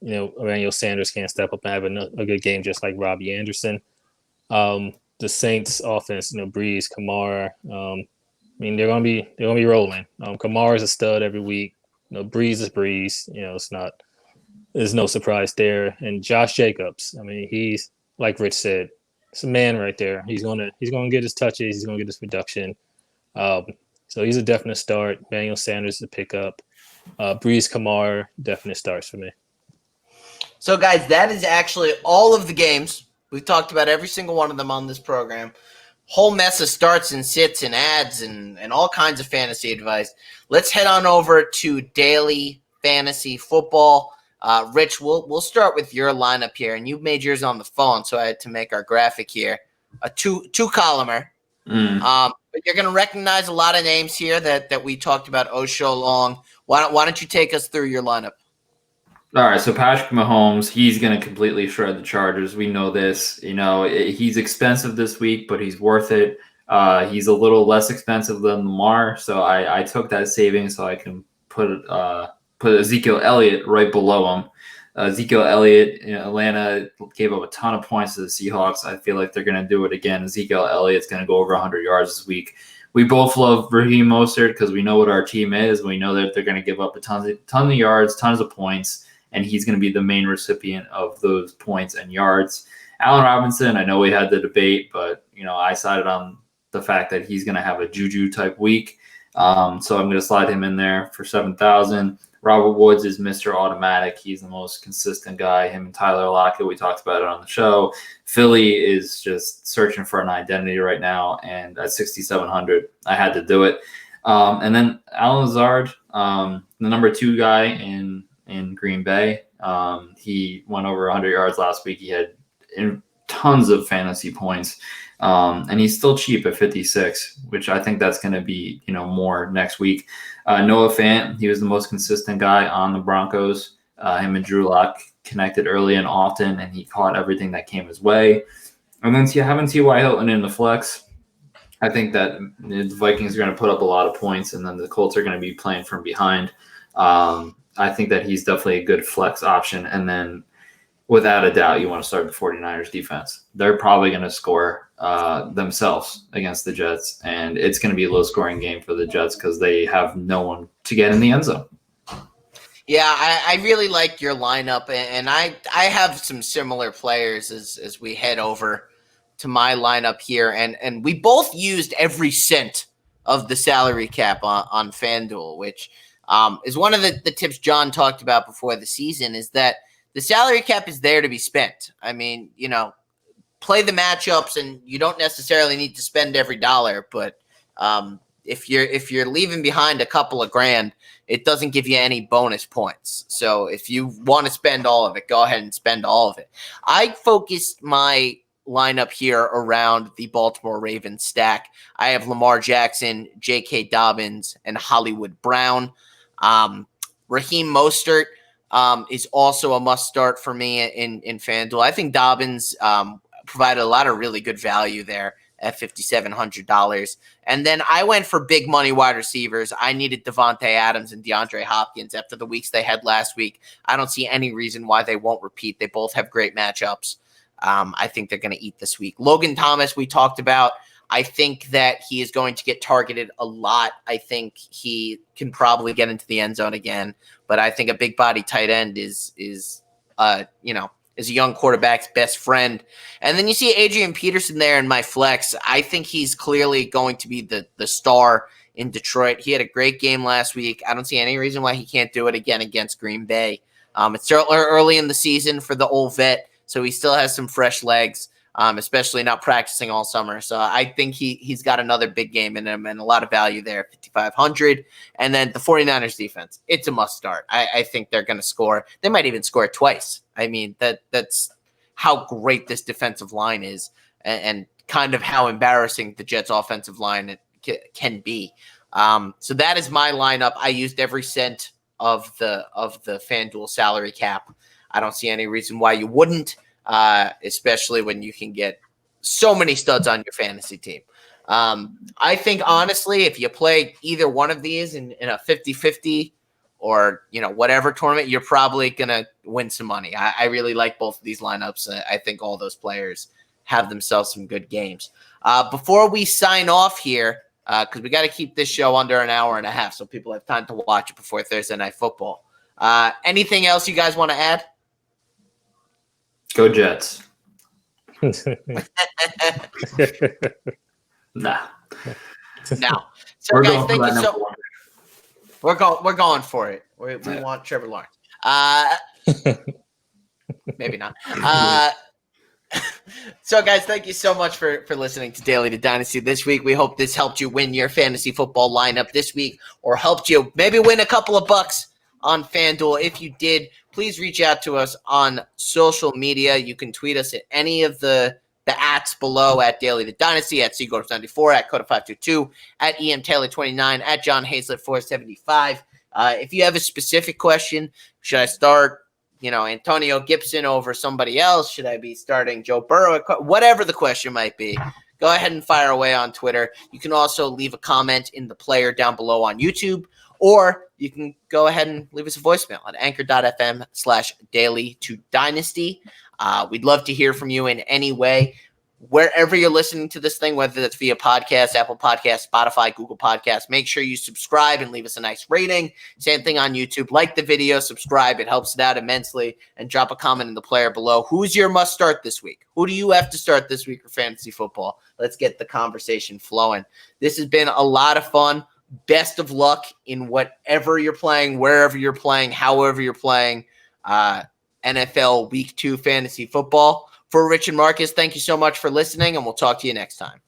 Emmanuel Sanders can't step up and have a good game just like Robbie Anderson. The Saints offense, Breeze, Kamara, they're gonna be rolling. Kamara's a stud every week. Breeze is Breeze. There's no surprise there. And Josh Jacobs, he's like Rich said, it's a man right there. He's gonna get his touches. He's gonna get his production. So he's a definite start. Emmanuel Sanders to pick up. Breeze, Kamara, definite starts for me.
So guys, that is actually all of the games. We've talked about every single one of them on this program. Whole mess of starts and sits and ads and all kinds of fantasy advice. Let's head on over to Daily Fantasy Football. Rich, we'll start with your lineup here, and you made yours on the phone, so I had to make our graphic here a two columner. But you're going to recognize a lot of names here that we talked about so long. Why don't you take us through your lineup?
All right, so Patrick Mahomes, he's going to completely shred the Chargers. We know this. He's expensive this week, but he's worth it. He's a little less expensive than Lamar, so I took that savings so I can put Ezekiel Elliott right below him. Ezekiel Elliott, Atlanta gave up a ton of points to the Seahawks. I feel like they're going to do it again. Ezekiel Elliott's going to go over 100 yards this week. We both love Raheem Mostert because we know what our team is. We know that they're going to give up a ton of yards, tons of points, and he's going to be the main recipient of those points and yards. Allen Robinson, I know we had the debate, but I sided on the fact that he's going to have a Juju type week. So I'm going to slide him in there for 7,000. Robert Woods is Mr. Automatic. He's the most consistent guy. Him and Tyler Lockett, we talked about it on the show. Philly is just searching for an identity right now, and at 6,700, I had to do it. And then Alan Lazard, the number 2 guy in Green Bay. He went over 100 yards last week. He had tons of fantasy points, and he's still cheap at 56, which I think that's going to be more next week. Noah Fant, he was the most consistent guy on the Broncos. Him and Drew Lock connected early and often, and he caught everything that came his way. And then having T.Y. Hilton in the flex, I think that the Vikings are going to put up a lot of points, and then the Colts are going to be playing from behind. I think that he's definitely a good flex option. And then without a doubt, you want to start the 49ers defense. They're probably going to score themselves against the Jets, and it's going to be a low-scoring game for the Jets because they have no one to get in the end zone.
Yeah, I really like your lineup, and I have some similar players as we head over to my lineup here, and we both used every cent of the salary cap on Fanduel, which is one of the tips John talked about before the season, is that the salary cap is there to be spent. I mean, play the matchups, and you don't necessarily need to spend every dollar. But if you're leaving behind a couple of grand, it doesn't give you any bonus points. So if you want to spend all of it, go ahead and spend all of it. I focused my lineup here around the Baltimore Ravens stack. I have Lamar Jackson, J.K. Dobbins, and Hollywood Brown. Raheem Mostert is also a must start for me in Fanduel. I think Dobbins provided a lot of really good value there at $5,700. And then I went for big money wide receivers. I needed Devontae Adams and DeAndre Hopkins after the weeks they had last week. I don't see any reason why they won't repeat. They both have great matchups. I think they're going to eat this week. Logan Thomas, we talked about. I think that he is going to get targeted a lot. I think he can probably get into the end zone again, but I think a big body tight end is a young quarterback's best friend. And then you see Adrian Peterson there in my flex. I think he's clearly going to be the star in Detroit. He had a great game last week. I don't see any reason why he can't do it again against Green Bay. It's still early in the season for the old vet, so he still has some fresh legs. Especially not practicing all summer. So I think he's got another big game in him and a lot of value there, 5,500. And then the 49ers defense, it's a must start. I think they're going to score. They might even score twice. I mean, that's how great this defensive line is and kind of how embarrassing the Jets offensive line can be. So that is my lineup. I used every cent of the FanDuel salary cap. I don't see any reason why you wouldn't. Especially when you can get so many studs on your fantasy team. I think, honestly, if you play either one of these in a 50-50 or, whatever tournament, you're probably going to win some money. I really like both of these lineups. I think all those players have themselves some good games. Before we sign off here, because we got to keep this show under an hour and a half so people have time to watch it before Thursday Night Football. Anything else you guys want to add?
Go Jets. Nah.
No. So guys, thank you so much. We're going for it. We want Trevor Lawrence. Maybe not. So guys, thank you so much for listening to Daily to Dynasty this week. We hope this helped you win your fantasy football lineup this week or helped you maybe win a couple of bucks on FanDuel. If you did, please reach out to us on social media. You can tweet us at any of the ats below, at Daily the Dynasty, at Seagorps94, at Coda522, at EMTaylor29, at John Hazlett475. If you have a specific question, should I start, Antonio Gibson over somebody else? Should I be starting Joe Burrow? Whatever the question might be, go ahead and fire away on Twitter. You can also leave a comment in the player down below on YouTube, or you can go ahead and leave us a voicemail at anchor.fm/daily2dynasty. We'd love to hear from you in any way. Wherever you're listening to this thing, whether that's via podcast, Apple Podcast, Spotify, Google Podcast, make sure you subscribe and leave us a nice rating. Same thing on YouTube. Like the video, subscribe. It helps it out immensely. And drop a comment in the player below. Who's your must start this week? Who do you have to start this week for fantasy football? Let's get the conversation flowing. This has been a lot of fun. Best of luck in whatever you're playing, wherever you're playing, however you're playing NFL Week 2 fantasy football. For Rich and Marcus, thank you so much for listening, and we'll talk to you next time.